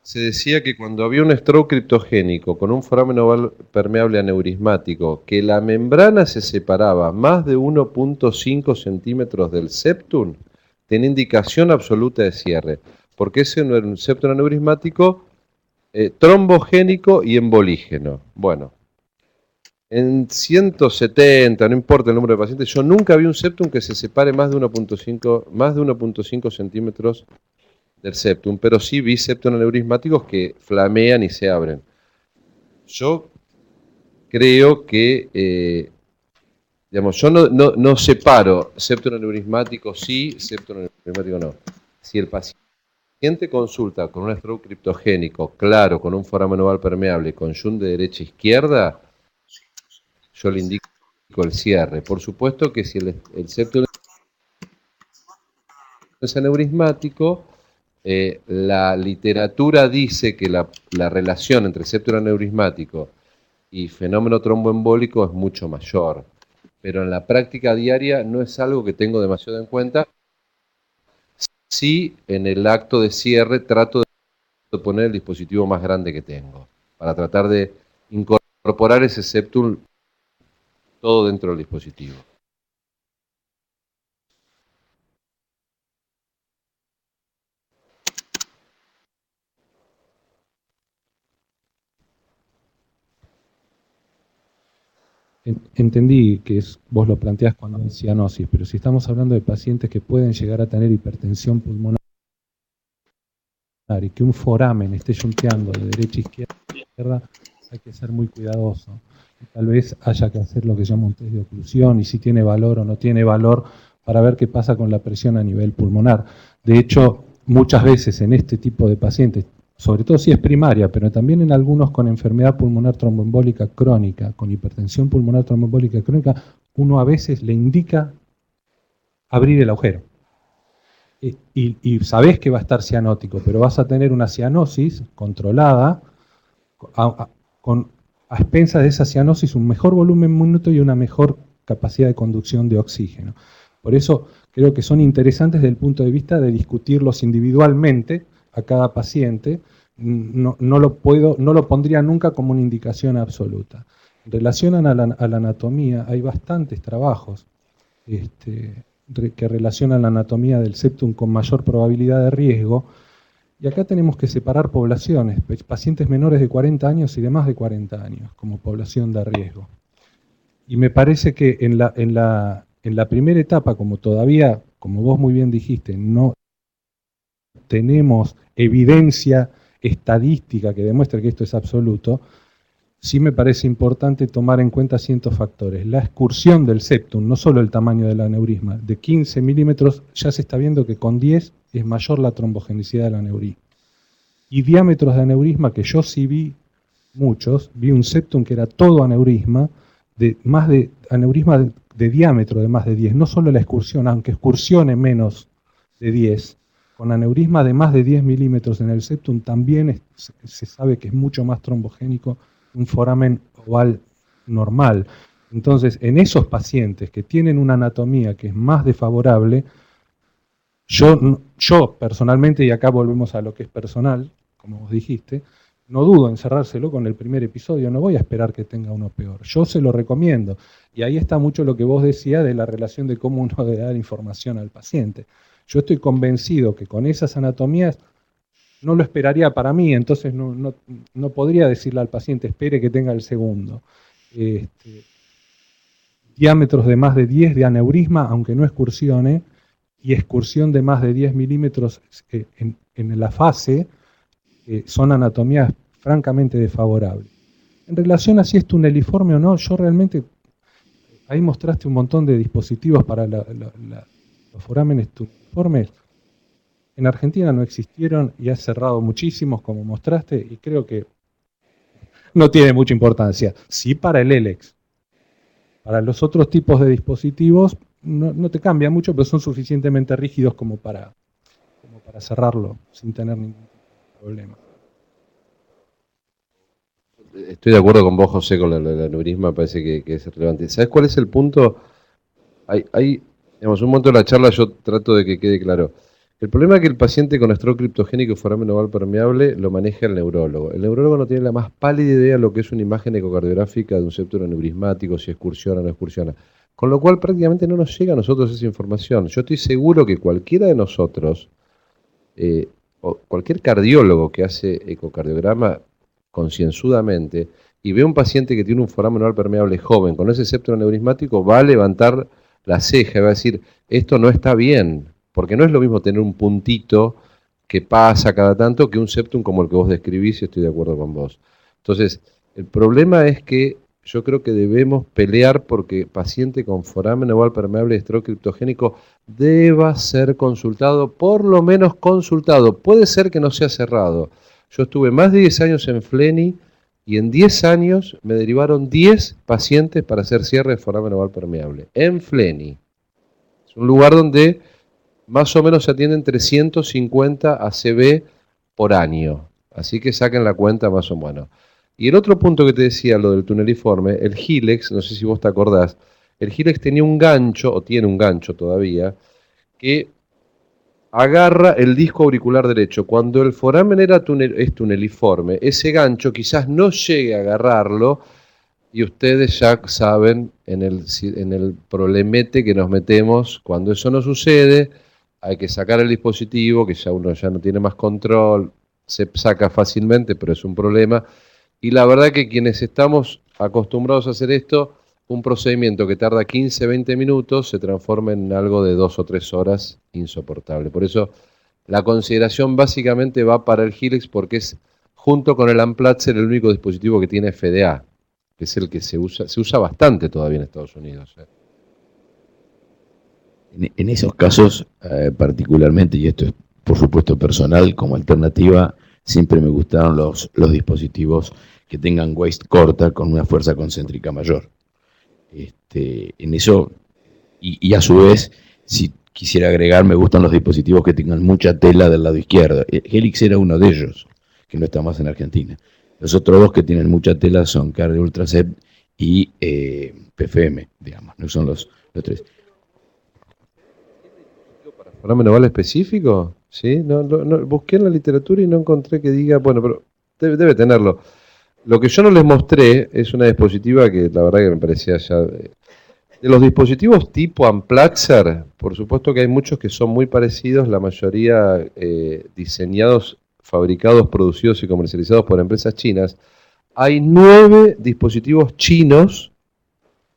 se decía que cuando había un stroke criptogénico con un foramen oval permeable aneurismático, que la membrana se separaba más de 1.5 centímetros del septum, tenía indicación absoluta de cierre, porque ese no era un septum aneurismático trombogénico y embolígeno. Bueno, en 170, no importa el número de pacientes, yo nunca vi un septum que se separe más de 1.5 centímetros del septum, pero sí vi septum aneurismáticos que flamean y se abren. Yo creo que, digamos, yo no separo septum aneurismático sí, septum aneurismático no. Si el paciente consulta con un stroke criptogénico, claro, con un foramen oval permeable, con shunt de derecha a izquierda, yo le indico el cierre. Por supuesto que si el septum es aneurismático, la literatura dice que la relación entre septum aneurismático y fenómeno tromboembólico es mucho mayor, pero en la práctica diaria no es algo que tengo demasiado en cuenta. Sí, en el acto de cierre trato de poner el dispositivo más grande que tengo, para tratar de incorporar ese septum todo dentro del dispositivo. Entendí que vos lo planteás cuando hay cianosis, pero si estamos hablando de pacientes que pueden llegar a tener hipertensión pulmonar y que un foramen esté yunteando de derecha a izquierda, hay que ser muy cuidadoso. Y tal vez haya que hacer lo que se llama un test de oclusión y si tiene valor o no tiene valor para ver qué pasa con la presión a nivel pulmonar. De hecho, muchas veces en este tipo de pacientes, sobre todo si es primaria, pero también en algunos con enfermedad pulmonar tromboembólica crónica, con hipertensión pulmonar tromboembólica crónica, uno a veces le indica abrir el agujero. Y sabés que va a estar cianótico, pero vas a tener una cianosis controlada, a expensas de esa cianosis un mejor volumen minuto y una mejor capacidad de conducción de oxígeno. Por eso creo que son interesantes desde el punto de vista de discutirlos individualmente a cada paciente. No lo pondría nunca como una indicación absoluta. En relación a la anatomía, hay bastantes trabajos que relacionan la anatomía del septum con mayor probabilidad de riesgo, y acá tenemos que separar poblaciones, pacientes menores de 40 años y de más de 40 años, como población de riesgo. Y me parece que en la primera etapa, como todavía, como vos muy bien dijiste, no tenemos evidencia estadística que demuestre que esto es absoluto, sí me parece importante tomar en cuenta ciertos factores. La excursión del septum, no solo el tamaño del aneurisma, de 15 milímetros ya se está viendo que con 10 es mayor la trombogenicidad del aneurisma. Y diámetros de aneurisma, que yo sí vi muchos, vi un septum que era todo aneurisma, aneurisma de diámetro de más de 10, no solo la excursión, aunque excursione menos de 10, con aneurisma de más de 10 milímetros en el septum también se sabe que es mucho más trombogénico un foramen oval normal. Entonces, en esos pacientes que tienen una anatomía que es más desfavorable, yo personalmente, y acá volvemos a lo que es personal, como vos dijiste, no dudo en cerrárselo con el primer episodio, no voy a esperar que tenga uno peor. Yo se lo recomiendo. Y ahí está mucho lo que vos decías de la relación de cómo uno debe dar información al paciente. Yo estoy convencido que con esas anatomías no lo esperaría para mí, entonces no podría decirle al paciente, espere que tenga el segundo. Diámetros de más de 10 de aneurisma, aunque no excursione, y excursión de más de 10 milímetros en la fase, son anatomías francamente desfavorables. En relación a si es tuneliforme o no, yo realmente, ahí mostraste un montón de dispositivos para los forámenes tuneliformes. En Argentina no existieron y has cerrado muchísimos, como mostraste, y creo que no tiene mucha importancia. Sí para el ELEX. Para los otros tipos de dispositivos no te cambia mucho, pero son suficientemente rígidos como para cerrarlo sin tener ningún problema. Estoy de acuerdo con vos, José, con el aneurisma, parece que es relevante. ¿Sabes cuál es el punto? Digamos, un momento de la charla yo trato de que quede claro. El problema es que el paciente con stroke criptogénico y foramen oval permeable lo maneja el neurólogo. El neurólogo no tiene la más pálida idea de lo que es una imagen ecocardiográfica de un septo aneurismático, si excursiona o no excursiona. Con lo cual prácticamente no nos llega a nosotros esa información. Yo estoy seguro que cualquiera de nosotros, o cualquier cardiólogo que hace ecocardiograma concienzudamente y ve a un paciente que tiene un foramen oval permeable joven con ese septo aneurismático, va a levantar la ceja y va a decir, esto no está bien, porque no es lo mismo tener un puntito que pasa cada tanto que un septum como el que vos describís, y estoy de acuerdo con vos. Entonces, el problema es que yo creo que debemos pelear porque paciente con foramen oval permeable de stroke criptogénico deba ser consultado, por lo menos consultado. Puede ser que no sea cerrado. Yo estuve más de 10 años en Fleni y en 10 años me derivaron 10 pacientes para hacer cierre de foramen oval permeable. En Fleni. Es un lugar donde más o menos se atienden 350 ACV por año. Así que saquen la cuenta más o menos. Y el otro punto que te decía, lo del tuneliforme, el Gilex, no sé si vos te acordás, el Gilex tenía un gancho, o tiene un gancho todavía, que agarra el disco auricular derecho. Cuando el foramen es tuneliforme, ese gancho quizás no llegue a agarrarlo, y ustedes ya saben en el problemete que nos metemos cuando eso no sucede. Hay que sacar el dispositivo, que ya uno ya no tiene más control, se saca fácilmente, pero es un problema. Y la verdad que quienes estamos acostumbrados a hacer esto, un procedimiento que tarda 15, 20 minutos, se transforma en algo de 2 o 3 horas insoportable. Por eso la consideración básicamente va para el Gilex, porque es, junto con el Amplatzer, el único dispositivo que tiene FDA, que es el que se usa bastante todavía en Estados Unidos. En esos casos, particularmente, y esto es por supuesto personal, como alternativa, siempre me gustaron los dispositivos que tengan waist corta con una fuerza concéntrica mayor. En eso, y a su vez, si quisiera agregar, me gustan los dispositivos que tengan mucha tela del lado izquierdo. Helix era uno de ellos, que no está más en Argentina. Los otros dos que tienen mucha tela son Cardio Ultracept y PFM, digamos, no son los tres. ¿Foramen oval específico? ¿Sí? No, busqué en la literatura y no encontré que diga, bueno, pero debe tenerlo. Lo que yo no les mostré es una dispositiva que la verdad que me parecía ya... De los dispositivos tipo Amplatzer, por supuesto que hay muchos que son muy parecidos, la mayoría diseñados, fabricados, producidos y comercializados por empresas chinas. Hay 9 dispositivos chinos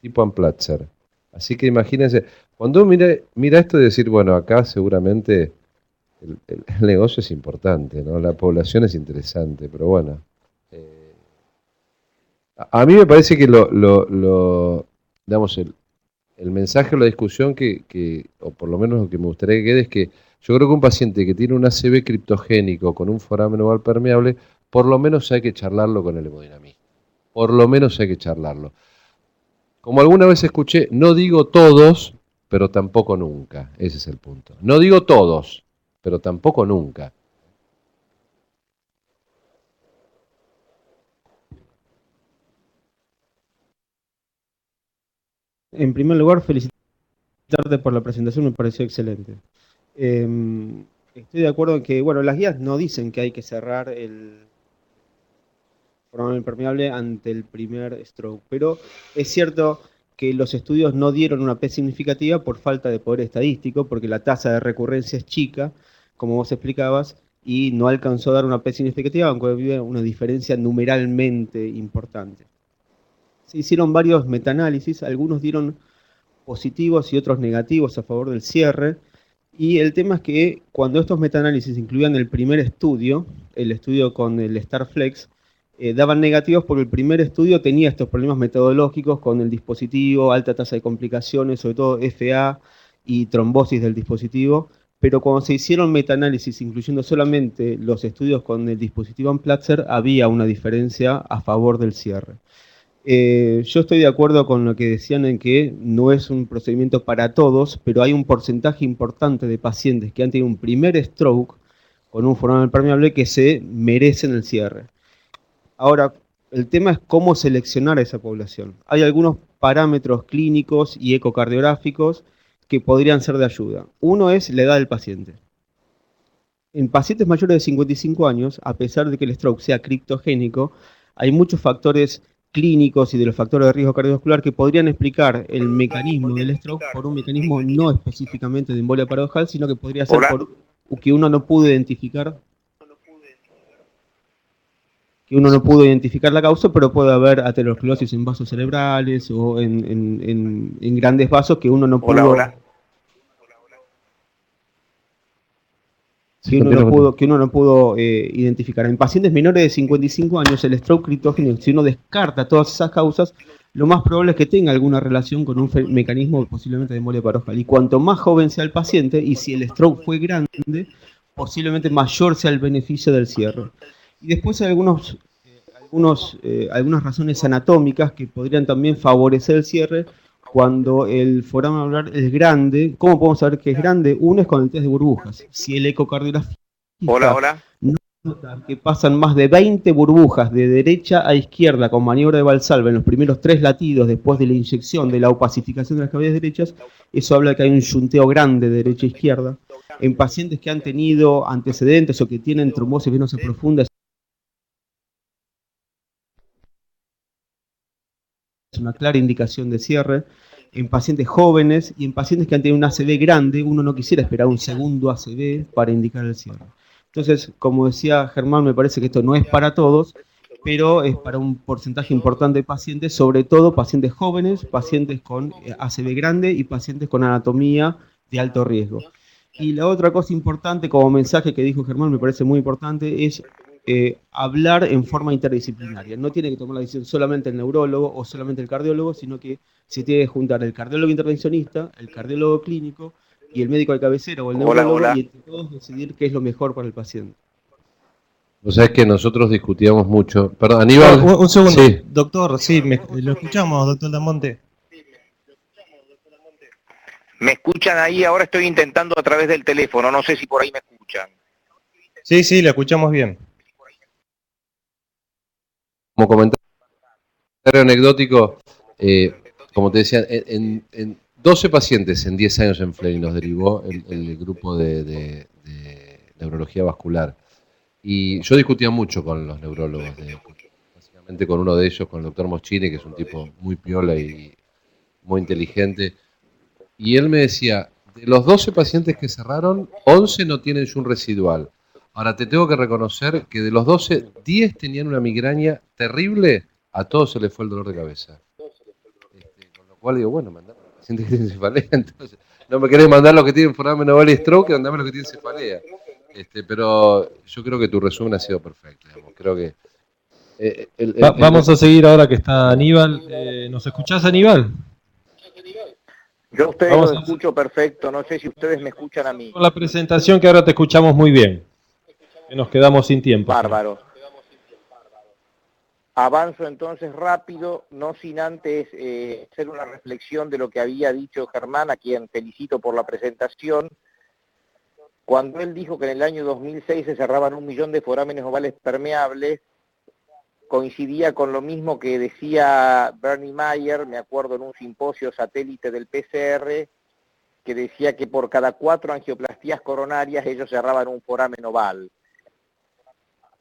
tipo Amplatzer. Así que imagínense, cuando uno mira esto de decir, bueno, acá seguramente el negocio es importante, ¿no? La población es interesante, pero bueno. A mí me parece que digamos, el mensaje o la discusión o por lo menos lo que me gustaría que quede es que yo creo que un paciente que tiene un ACV criptogénico con un foramen oval permeable, por lo menos hay que charlarlo con el hemodinamista. Por lo menos hay que charlarlo. Como alguna vez escuché, no digo todos, pero tampoco nunca. Ese es el punto. No digo todos, pero tampoco nunca. En primer lugar, felicitarte por la presentación, me pareció excelente. Estoy de acuerdo en que, bueno, las guías no dicen que hay que cerrar foramen permeable ante el primer stroke. Pero es cierto que los estudios no dieron una P significativa por falta de poder estadístico, porque la tasa de recurrencia es chica, como vos explicabas, y no alcanzó a dar una P significativa, aunque había una diferencia numeralmente importante. Se hicieron varios metaanálisis, algunos dieron positivos y otros negativos a favor del cierre, y el tema es que cuando estos metaanálisis incluían el primer estudio, el estudio con el StarFlex, daban negativos porque el primer estudio tenía estos problemas metodológicos con el dispositivo, alta tasa de complicaciones, sobre todo FA y trombosis del dispositivo, pero cuando se hicieron metaanálisis incluyendo solamente los estudios con el dispositivo Amplatzer, había una diferencia a favor del cierre. Yo estoy de acuerdo con lo que decían en que no es un procedimiento para todos, pero hay un porcentaje importante de pacientes que han tenido un primer stroke con un foramen permeable que se merecen el cierre. Ahora, el tema es cómo seleccionar a esa población. Hay algunos parámetros clínicos y ecocardiográficos que podrían ser de ayuda. Uno es la edad del paciente. En pacientes mayores de 55 años, a pesar de que el stroke sea criptogénico, hay muchos factores clínicos y de los factores de riesgo cardiovascular que podrían explicar el mecanismo del stroke por un mecanismo no específicamente de embolia paradojal, sino que podría ser por que uno no pudo identificar la causa, pero puede haber aterosclerosis en vasos cerebrales o en grandes vasos que uno no pudo... Que uno no pudo identificar. En pacientes menores de 55 años, el stroke criptogénico, si uno descarta todas esas causas, lo más probable es que tenga alguna relación con un mecanismo posiblemente de embolia paradojal. Y cuanto más joven sea el paciente, y si el stroke fue grande, posiblemente mayor sea el beneficio del cierre. Y después hay algunas razones anatómicas que podrían también favorecer el cierre. Cuando el foramen alveolar es grande, ¿cómo podemos saber que es grande? Uno es con el test de burbujas. Si el ecocardiografía nota que pasan más de 20 burbujas de derecha a izquierda con maniobra de Valsalva en los primeros 3 latidos después de la inyección de la opacificación de las cavidades derechas, eso habla de que hay un yunteo grande de derecha a izquierda. En pacientes que han tenido antecedentes o que tienen trombosis venosa profunda, es una clara indicación de cierre. En pacientes jóvenes y en pacientes que han tenido un ACV grande, uno no quisiera esperar un segundo ACV para indicar el cierre. Entonces, como decía Germán, me parece que esto no es para todos, pero es para un porcentaje importante de pacientes, sobre todo pacientes jóvenes, pacientes con ACV grande y pacientes con anatomía de alto riesgo. Y la otra cosa importante, como mensaje que dijo Germán, me parece muy importante, es hablar en forma interdisciplinaria. No tiene que tomar la decisión solamente el neurólogo o solamente el cardiólogo, sino que se tiene que juntar el cardiólogo intervencionista, el cardiólogo clínico y el médico de cabecera o el neurólogo y entre todos decidir qué es lo mejor para el paciente. O sea, es que nosotros discutíamos mucho. Perdón, Aníbal. Un segundo, sí. Doctor, sí, lo escuchamos, doctor Damonte. ¿Me escuchan ahí? Ahora estoy intentando a través del teléfono, no sé si por ahí me escuchan. Sí, lo escuchamos bien. Como comentario anecdótico, como te decía, en 12 pacientes en 10 años en Flery nos derivó el grupo de neurología vascular. Y yo discutía mucho con los neurólogos, básicamente con uno de ellos, con el doctor Moschini, que es un tipo muy piola y muy inteligente. Y él me decía, de los 12 pacientes que cerraron, 11 no tienen un residual. Ahora, te tengo que reconocer que de los 12, 10 tenían una migraña terrible, a todos se les fue el dolor de cabeza. Con lo cual digo, bueno, mandame a los pacientes que tienen cefalea, entonces, no me querés mandar los que tienen foramen oval y stroke, mandame los que tienen cefalea. Pero yo creo que tu resumen ha sido perfecto, digamos. Creo que... Vamos a seguir ahora que está Aníbal. ¿Nos escuchás, Aníbal? Yo a ustedes los escucho perfecto, no sé si ustedes me escuchan a mí. Con la presentación que ahora te escuchamos muy bien. Que nos quedamos sin tiempo. Bárbaro. Avanzo entonces rápido, no sin antes hacer una reflexión de lo que había dicho Germán, a quien felicito por la presentación. Cuando él dijo que en el año 2006 se cerraban 1 millón de forámenes ovales permeables, coincidía con lo mismo que decía Bernie Mayer, me acuerdo en un simposio satélite del PCR, que decía que por cada 4 angioplastías coronarias ellos cerraban un foramen oval.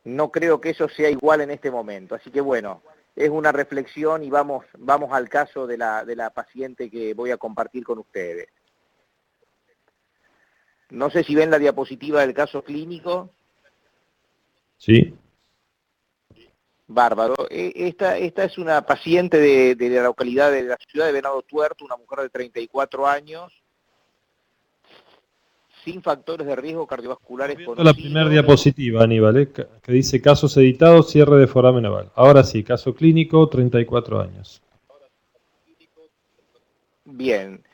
no creo que eso sea igual en este momento. Así que bueno, es una reflexión y vamos al caso de la paciente que voy a compartir con ustedes. No sé si ven la diapositiva del caso clínico. Sí. Bárbaro. Esta es una paciente de la localidad de la ciudad de Venado Tuerto, una mujer de 34 años, sin factores de riesgo cardiovasculares conocidos. La primera diapositiva, Aníbal, que dice casos editados, cierre de foramen naval. Ahora sí, caso clínico, 34 años. Bien.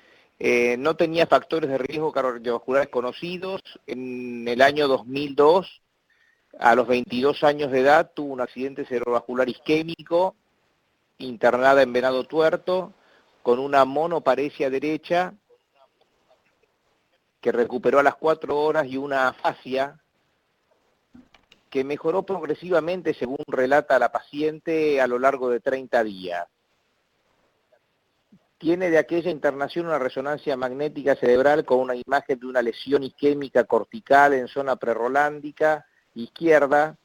No tenía factores de riesgo cardiovasculares conocidos. En el año 2002, a los 22 años de edad, tuvo un accidente cerebrovascular isquémico, internada en Venado Tuerto, con una monoparesia derecha, que recuperó a las 4 horas, y una afasia que mejoró progresivamente, según relata la paciente, a lo largo de 30 días. Tiene de aquella internación una resonancia magnética cerebral con una imagen de una lesión isquémica cortical en zona prerolándica izquierda,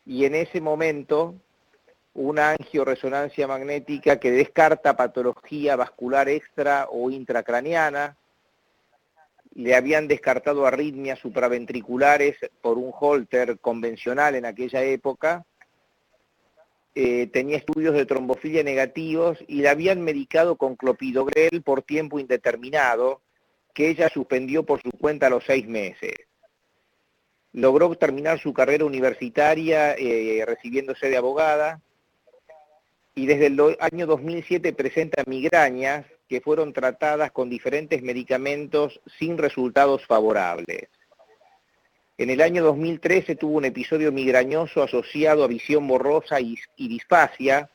y en ese momento una angioresonancia magnética que descarta patología vascular extra o intracraneana. Le habían descartado arritmias supraventriculares por un Holter convencional en aquella época. Tenía estudios de trombofilia negativos y la habían medicado con clopidogrel por tiempo indeterminado, que ella suspendió por su cuenta a los 6 meses. Logró terminar su carrera universitaria recibiéndose de abogada, y desde el año 2007 presenta migrañas que fueron tratadas con diferentes medicamentos sin resultados favorables. En el año 2013 tuvo un episodio migrañoso asociado a visión borrosa y disfasia.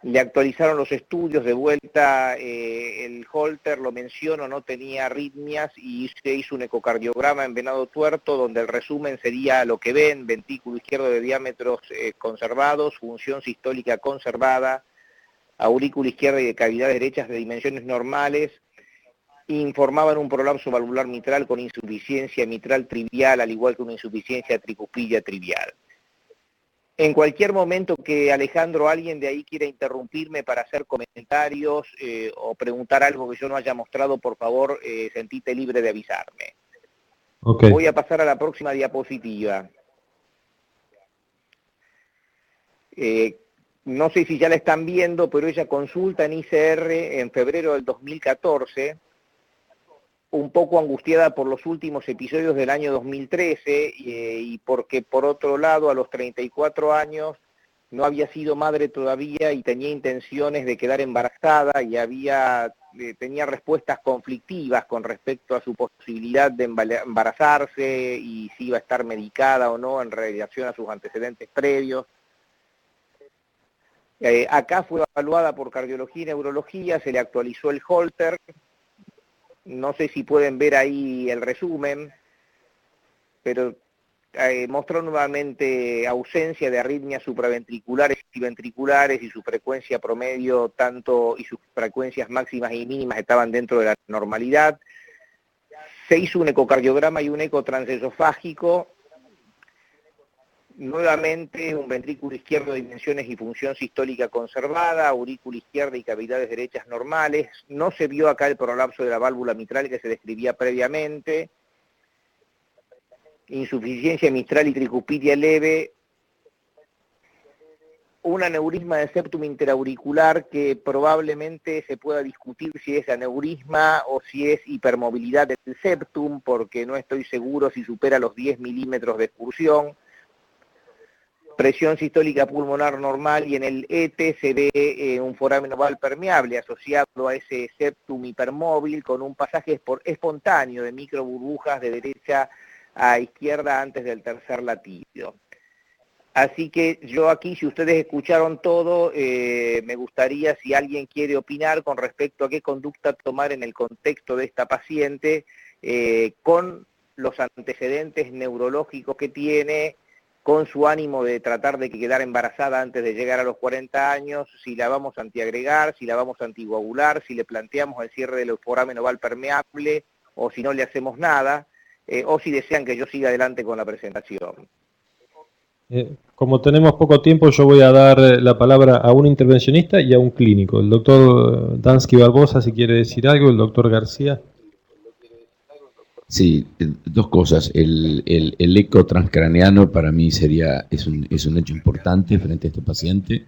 Le actualizaron los estudios de vuelta, el Holter, lo menciono, no tenía arritmias, y se hizo un ecocardiograma en Venado Tuerto, donde el resumen sería lo que ven: ventrículo izquierdo de diámetros conservados, función sistólica conservada, aurícula izquierda y de cavidades derechas de dimensiones normales. Informaban un prolapso valvular mitral con insuficiencia mitral trivial, al igual que una insuficiencia tricupilla trivial. En cualquier momento que Alejandro, alguien de ahí quiera interrumpirme para hacer comentarios o preguntar algo que yo no haya mostrado, por favor, sentite libre de avisarme. Okay. Voy a pasar a la próxima diapositiva. No sé si ya la están viendo, pero ella consulta en ICR en febrero del 2014, un poco angustiada por los últimos episodios del año 2013 y porque, por otro lado, a los 34 años no había sido madre todavía y tenía intenciones de quedar embarazada, y tenía respuestas conflictivas con respecto a su posibilidad de embarazarse y si iba a estar medicada o no en relación a sus antecedentes previos. Acá fue evaluada por cardiología y neurología, se le actualizó el Holter. No sé si pueden ver ahí el resumen, pero mostró nuevamente ausencia de arritmias supraventriculares y ventriculares, y su frecuencia promedio y sus frecuencias máximas y mínimas estaban dentro de la normalidad. Se hizo un ecocardiograma y un eco transesofágico. Nuevamente un ventrículo izquierdo de dimensiones y función sistólica conservada, aurícula izquierda y cavidades derechas normales. No se vio acá el prolapso de la válvula mitral que se describía previamente. Insuficiencia mitral y tricupidia leve. Un aneurisma de septum interauricular que probablemente se pueda discutir si es aneurisma o si es hipermovilidad del septum, porque no estoy seguro si supera los 10 milímetros de excursión. Presión sistólica pulmonar normal, y en el ET se ve un foramen oval permeable asociado a ese septum hipermóvil con un pasaje espontáneo de microburbujas de derecha a izquierda antes del tercer latido. Así que yo aquí, si ustedes escucharon todo, me gustaría, si alguien quiere opinar con respecto a qué conducta tomar en el contexto de esta paciente, con los antecedentes neurológicos que tiene, con su ánimo de tratar de quedar embarazada antes de llegar a los 40 años, si la vamos a antiagregar, si la vamos a antikoagular, si le planteamos el cierre del foramen oval permeable, o si no le hacemos nada, o si desean que yo siga adelante con la presentación. Como tenemos poco tiempo, yo voy a dar la palabra a un intervencionista y a un clínico. El doctor Dansky Barbosa, si quiere decir algo, el doctor García. Sí, dos cosas. El eco transcraneano para mí es un hecho importante frente a este paciente.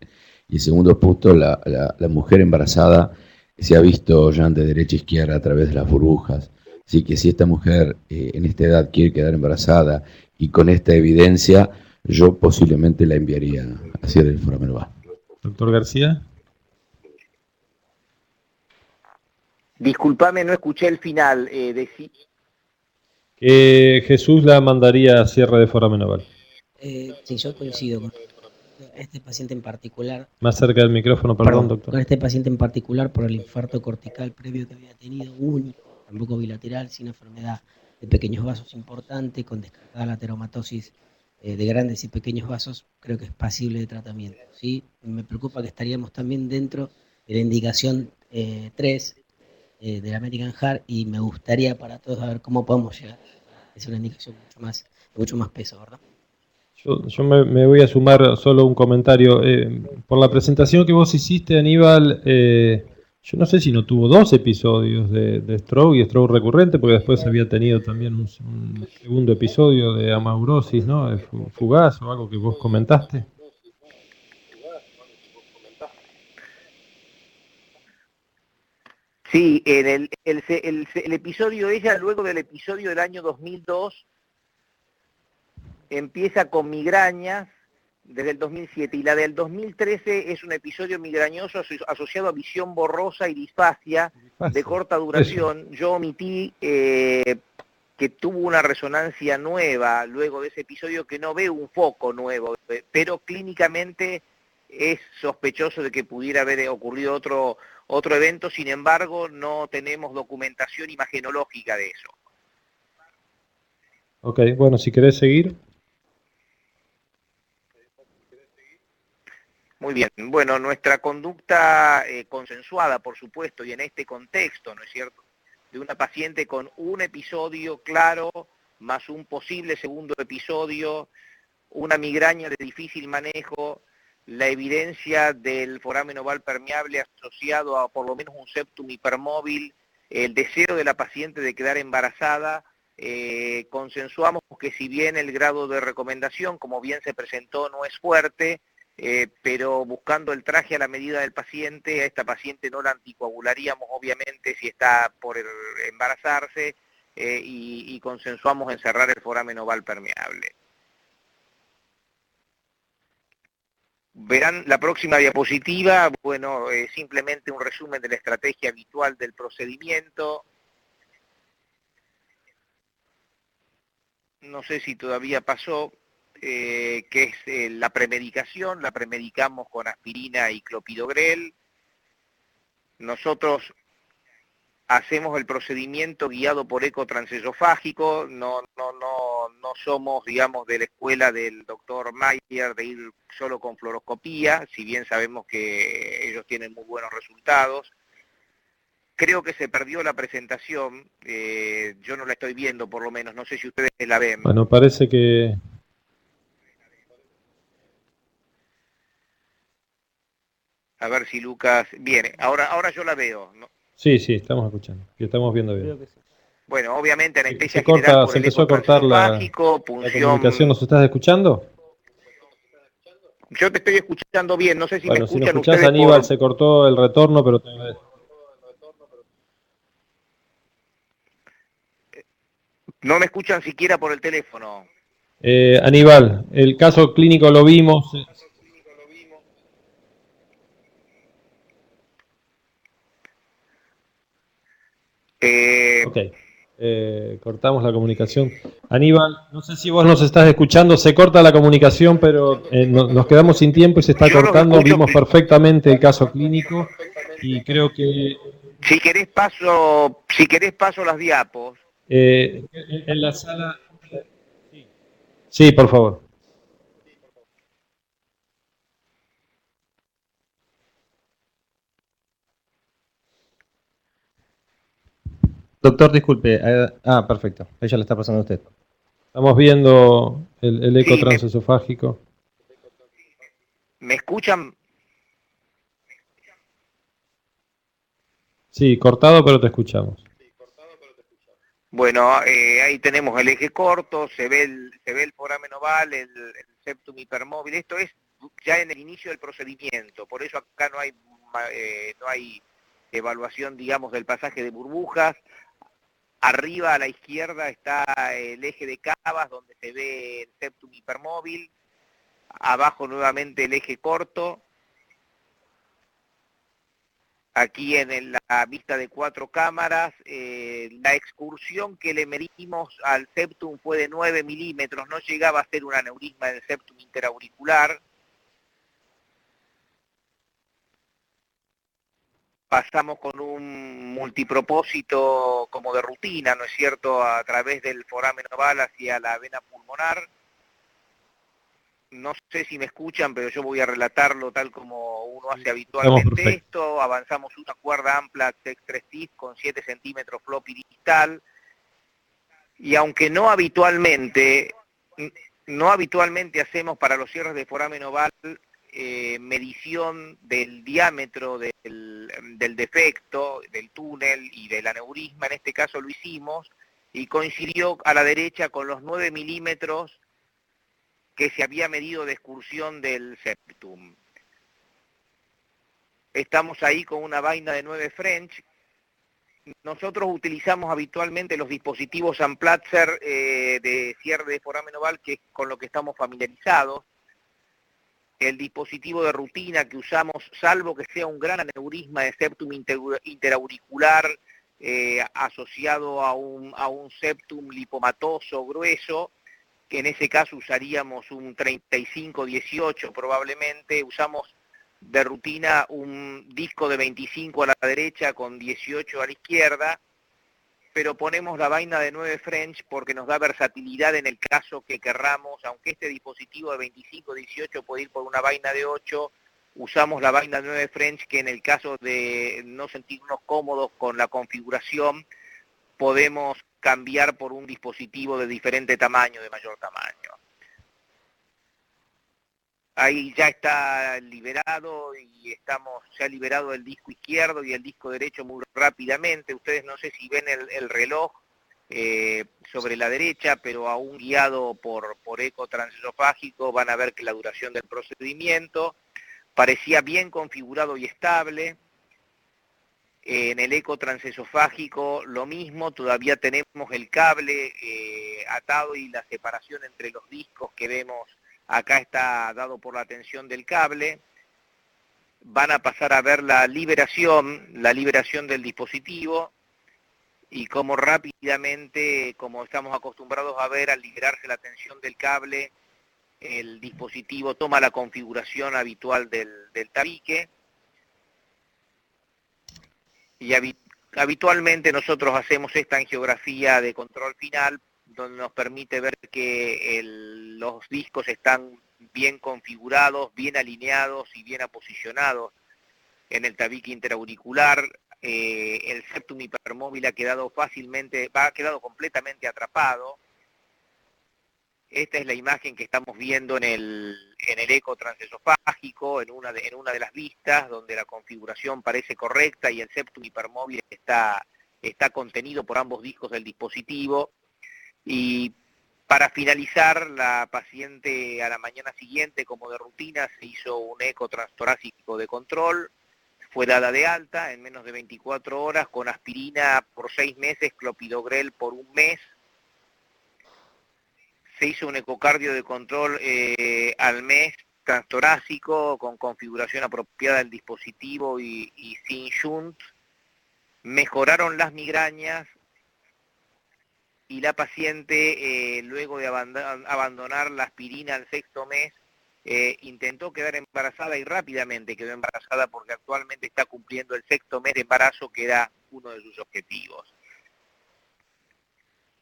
Y el segundo punto, la mujer embarazada se ha visto ya de derecha a izquierda a través de las burbujas. Así que si esta mujer en esta edad quiere quedar embarazada y con esta evidencia, yo posiblemente la enviaría hacia el foramen oval. Doctor García. Disculpame, no escuché el final. Jesús la mandaría a cierre de foramen oval. Sí, yo coincido con este paciente en particular. Más cerca del micrófono, perdón, doctor. Con este paciente en particular por el infarto cortical previo que había tenido, único, tampoco bilateral, sin enfermedad de pequeños vasos importante, con descartada la teromatosis de grandes y pequeños vasos, creo que es pasible de tratamiento. ¿Sí? Me preocupa que estaríamos también dentro de la indicación 3 del American Heart y me gustaría para todos a ver cómo podemos llegar. Es una indicación mucho más peso, ¿verdad? Yo me voy a sumar solo un comentario. Por la presentación que vos hiciste, Aníbal, yo no sé si no tuvo 2 episodios de stroke y stroke recurrente, porque después había tenido también un segundo episodio de amaurosis, ¿no? Fugaz o algo que vos comentaste. Sí, en el episodio de ella, luego del episodio del año 2002, empieza con migrañas desde el 2007 y la del 2013 es un episodio migrañoso asociado a visión borrosa y disfasia de corta duración. Yo omití que tuvo una resonancia nueva luego de ese episodio, que no veo un foco nuevo, pero clínicamente es sospechoso de que pudiera haber ocurrido otro evento, sin embargo no tenemos documentación imagenológica de eso. Ok, bueno, si querés seguir. Muy bien, bueno, nuestra conducta consensuada, por supuesto, y en este contexto, ¿no es cierto?, de una paciente con un episodio claro, más un posible segundo episodio, una migraña de difícil manejo, la evidencia del foramen oval permeable asociado a por lo menos un septum hipermóvil, el deseo de la paciente de quedar embarazada, consensuamos que si bien el grado de recomendación, como bien se presentó, no es fuerte, pero buscando el traje a la medida del paciente, a esta paciente no la anticoagularíamos obviamente si está por embarazarse, y consensuamos en cerrar el foramen oval permeable. Verán la próxima diapositiva, bueno, simplemente un resumen de la estrategia habitual del procedimiento. No sé si todavía pasó, que es la premedicación, la premedicamos con aspirina y clopidogrel. Nosotros hacemos el procedimiento guiado por eco transesofágico, no somos, digamos, de la escuela del doctor Mayer de ir solo con fluoroscopía, si bien sabemos que ellos tienen muy buenos resultados. Creo que se perdió la presentación, yo no la estoy viendo por lo menos, no sé si ustedes la ven. Bueno, parece que... A ver si Lucas viene, ahora yo la veo, ¿no? Sí, estamos escuchando, y estamos viendo bien. Bueno, obviamente anestesia Se corta, general por se el empezó a cortar la punción... comunicación, ¿nos estás escuchando? Yo te estoy escuchando bien, no sé si Bueno, me si escuchan nos escuchás, ustedes. Aníbal, se cortó el retorno, pero... No me escuchan siquiera por el teléfono. Aníbal, el caso clínico lo vimos... Ok, cortamos la comunicación. Aníbal, no sé si vos nos estás escuchando, se corta la comunicación, pero nos quedamos sin tiempo y se está cortando. Vimos perfectamente el caso clínico y creo que... Si querés paso las diapos. En la sala... Sí, por favor. Doctor, disculpe. Perfecto. Ella le está pasando a usted. Estamos viendo el eco transesofágico. ¿Me escuchan? Sí, cortado, pero te escuchamos. Bueno, ahí tenemos el eje corto, se ve el foramen oval, el septum hipermóvil. Esto es ya en el inicio del procedimiento, por eso acá no hay evaluación, digamos, del pasaje de burbujas. Arriba a la izquierda está el eje de Cavas, donde se ve el septum hipermóvil. Abajo nuevamente el eje corto. Aquí en la vista de 4 cámaras, la excursión que le medimos al septum fue de 9 milímetros, no llegaba a ser un aneurisma del septum interauricular. Pasamos con un multipropósito como de rutina, ¿no es cierto?, a través del foramen oval hacia la vena pulmonar. No sé si me escuchan, pero yo voy a relatarlo tal como uno hace habitualmente esto. Avanzamos una cuerda ampla Tex-3 con 7 centímetros floppy distal. Y aunque no habitualmente hacemos para los cierres de foramen oval medición del diámetro del defecto, del túnel y del aneurisma, en este caso lo hicimos, y coincidió a la derecha con los 9 milímetros que se había medido de excursión del septum. Estamos ahí con una vaina de 9 French. Nosotros utilizamos habitualmente los dispositivos Amplatzer de cierre de foramen oval, que es con lo que estamos familiarizados. El dispositivo de rutina que usamos, salvo que sea un gran aneurisma de septum interauricular asociado a un septum lipomatoso grueso, que en ese caso usaríamos un 35-18 probablemente. Usamos de rutina un disco de 25 a la derecha con 18 a la izquierda, pero ponemos la vaina de 9 French porque nos da versatilidad en el caso que querramos. Aunque este dispositivo de 25-18 puede ir por una vaina de 8, usamos la vaina de 9 French, que en el caso de no sentirnos cómodos con la configuración, podemos cambiar por un dispositivo de diferente tamaño, de mayor tamaño. Ahí ya está liberado y se ha liberado el disco izquierdo y el disco derecho muy rápidamente. Ustedes no sé si ven el reloj sobre la derecha, pero aún guiado por eco transesofágico van a ver que la duración del procedimiento parecía bien configurado y estable. En el eco transesofágico lo mismo, todavía tenemos el cable atado y la separación entre los discos que vemos acá está dado por la tensión del cable. Van a pasar a ver la liberación del dispositivo y cómo rápidamente, como estamos acostumbrados a ver, al liberarse la tensión del cable, el dispositivo toma la configuración habitual del tabique. Y habitualmente nosotros hacemos esta angiografía de control final, donde nos permite ver que los discos están bien configurados, bien alineados y bien aposicionados en el tabique interauricular. El septum hipermóvil ha quedado completamente atrapado. Esta es la imagen que estamos viendo en el eco transesofágico, en una de las vistas, donde la configuración parece correcta y el septum hipermóvil está contenido por ambos discos del dispositivo. Y para finalizar, la paciente a la mañana siguiente, como de rutina, se hizo un eco transtorácico de control, fue dada de alta en menos de 24 horas con aspirina por 6 meses, clopidogrel por 1 mes. Se hizo un ecocardio de control al mes transtorácico con configuración apropiada del dispositivo y sin shunt. Mejoraron las migrañas y la paciente, luego de abandonar la aspirina al 6º mes, intentó quedar embarazada y rápidamente quedó embarazada porque actualmente está cumpliendo el 6º mes de embarazo, que era uno de sus objetivos.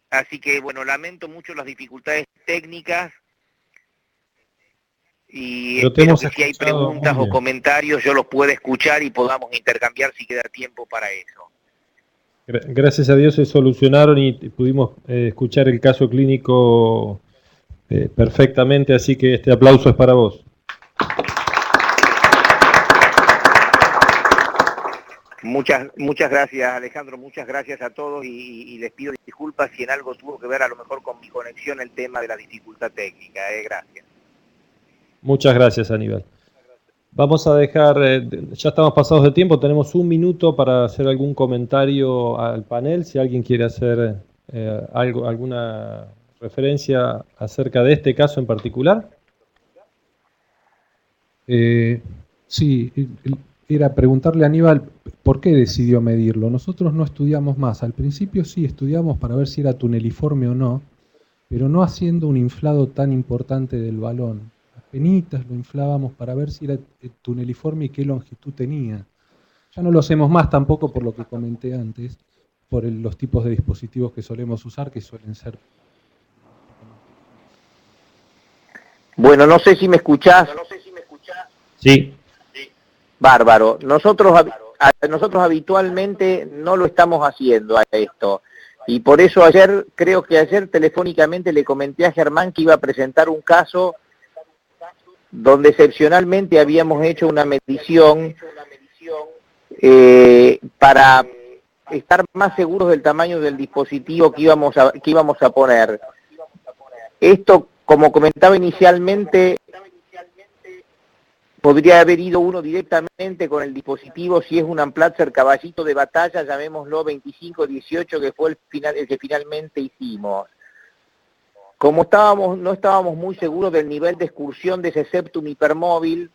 Así que, bueno, lamento mucho las dificultades técnicas y espero que si hay preguntas o comentarios yo los pueda escuchar y podamos intercambiar si queda tiempo para eso. Gracias a Dios se solucionaron y pudimos escuchar el caso clínico perfectamente, así que este aplauso es para vos. Muchas gracias, Alejandro, muchas gracias a todos y les pido disculpas si en algo tuvo que ver a lo mejor con mi conexión el tema de la dificultad técnica. Gracias. Muchas gracias, Aníbal. Vamos a dejar, ya estamos pasados de tiempo, tenemos un minuto para hacer algún comentario al panel, si alguien quiere hacer alguna referencia acerca de este caso en particular. Sí, era preguntarle a Aníbal por qué decidió medirlo. Nosotros no estudiamos más. Al principio sí estudiamos para ver si era tuneliforme o no, pero no haciendo un inflado tan importante del balón. Apenitas lo inflábamos para ver si era tuneliforme y qué longitud tenía. Ya no lo hacemos más tampoco por lo que comenté antes, por los tipos de dispositivos que solemos usar, que suelen ser... Bueno, no sé si me escuchás. Sí. Bárbaro. Nosotros habitualmente no lo estamos haciendo a esto. Y por eso creo que ayer telefónicamente le comenté a Germán que iba a presentar un caso donde excepcionalmente habíamos hecho una medición para estar más seguros del tamaño del dispositivo que íbamos a poner. Esto, como comentaba inicialmente, podría haber ido uno directamente con el dispositivo si es un Amplatzer caballito de batalla, llamémoslo 2518, que fue el que finalmente hicimos. Como no estábamos muy seguros del nivel de excursión de ese septum hipermóvil,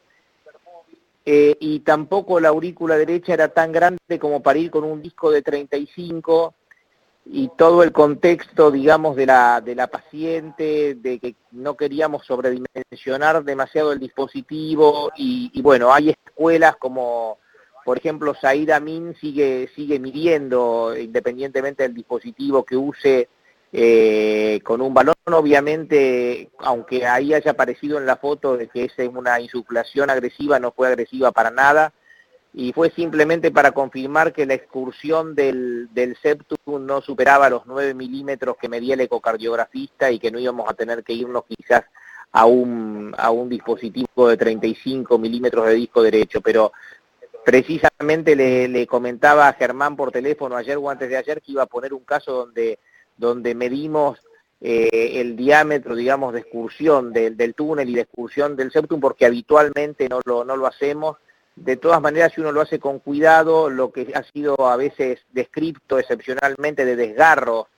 y tampoco la aurícula derecha era tan grande como para ir con un disco de 35, y todo el contexto, digamos, de la paciente, de que no queríamos sobredimensionar demasiado el dispositivo, y bueno, hay escuelas como, por ejemplo, Said Amin sigue midiendo, independientemente del dispositivo que use, con un balón, obviamente, aunque ahí haya aparecido en la foto de que es una insuflación agresiva, no fue agresiva para nada, y fue simplemente para confirmar que la excursión del septum no superaba los 9 milímetros que medía el ecocardiografista y que no íbamos a tener que irnos quizás a un dispositivo de 35 milímetros de disco derecho, pero precisamente le comentaba a Germán por teléfono ayer o antes de ayer que iba a poner un caso donde medimos el diámetro, digamos, de excursión del túnel y de excursión del septum, porque habitualmente no lo hacemos. De todas maneras, si uno lo hace con cuidado, lo que ha sido a veces descripto excepcionalmente de desgarro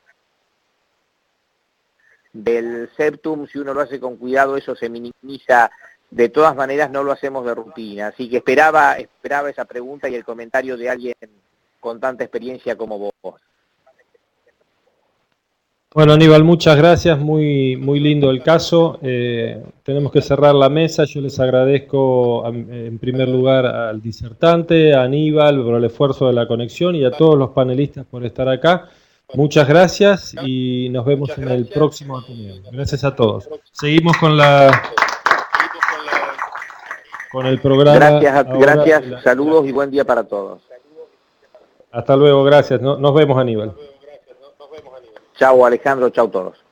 del septum, si uno lo hace con cuidado, eso se minimiza. De todas maneras, no lo hacemos de rutina. Así que esperaba esa pregunta y el comentario de alguien con tanta experiencia como vos. Bueno, Aníbal, muchas gracias, muy lindo el caso. Tenemos que cerrar la mesa. Yo les agradezco en primer lugar al disertante, a Aníbal por el esfuerzo de la conexión y a todos los panelistas por estar acá. Muchas gracias y nos vemos en el próximo Ateneo. Gracias a todos. Seguimos con el programa. Gracias, saludos y buen día para todos. Hasta luego, gracias. Nos vemos, Aníbal. Chau Alejandro, chau todos.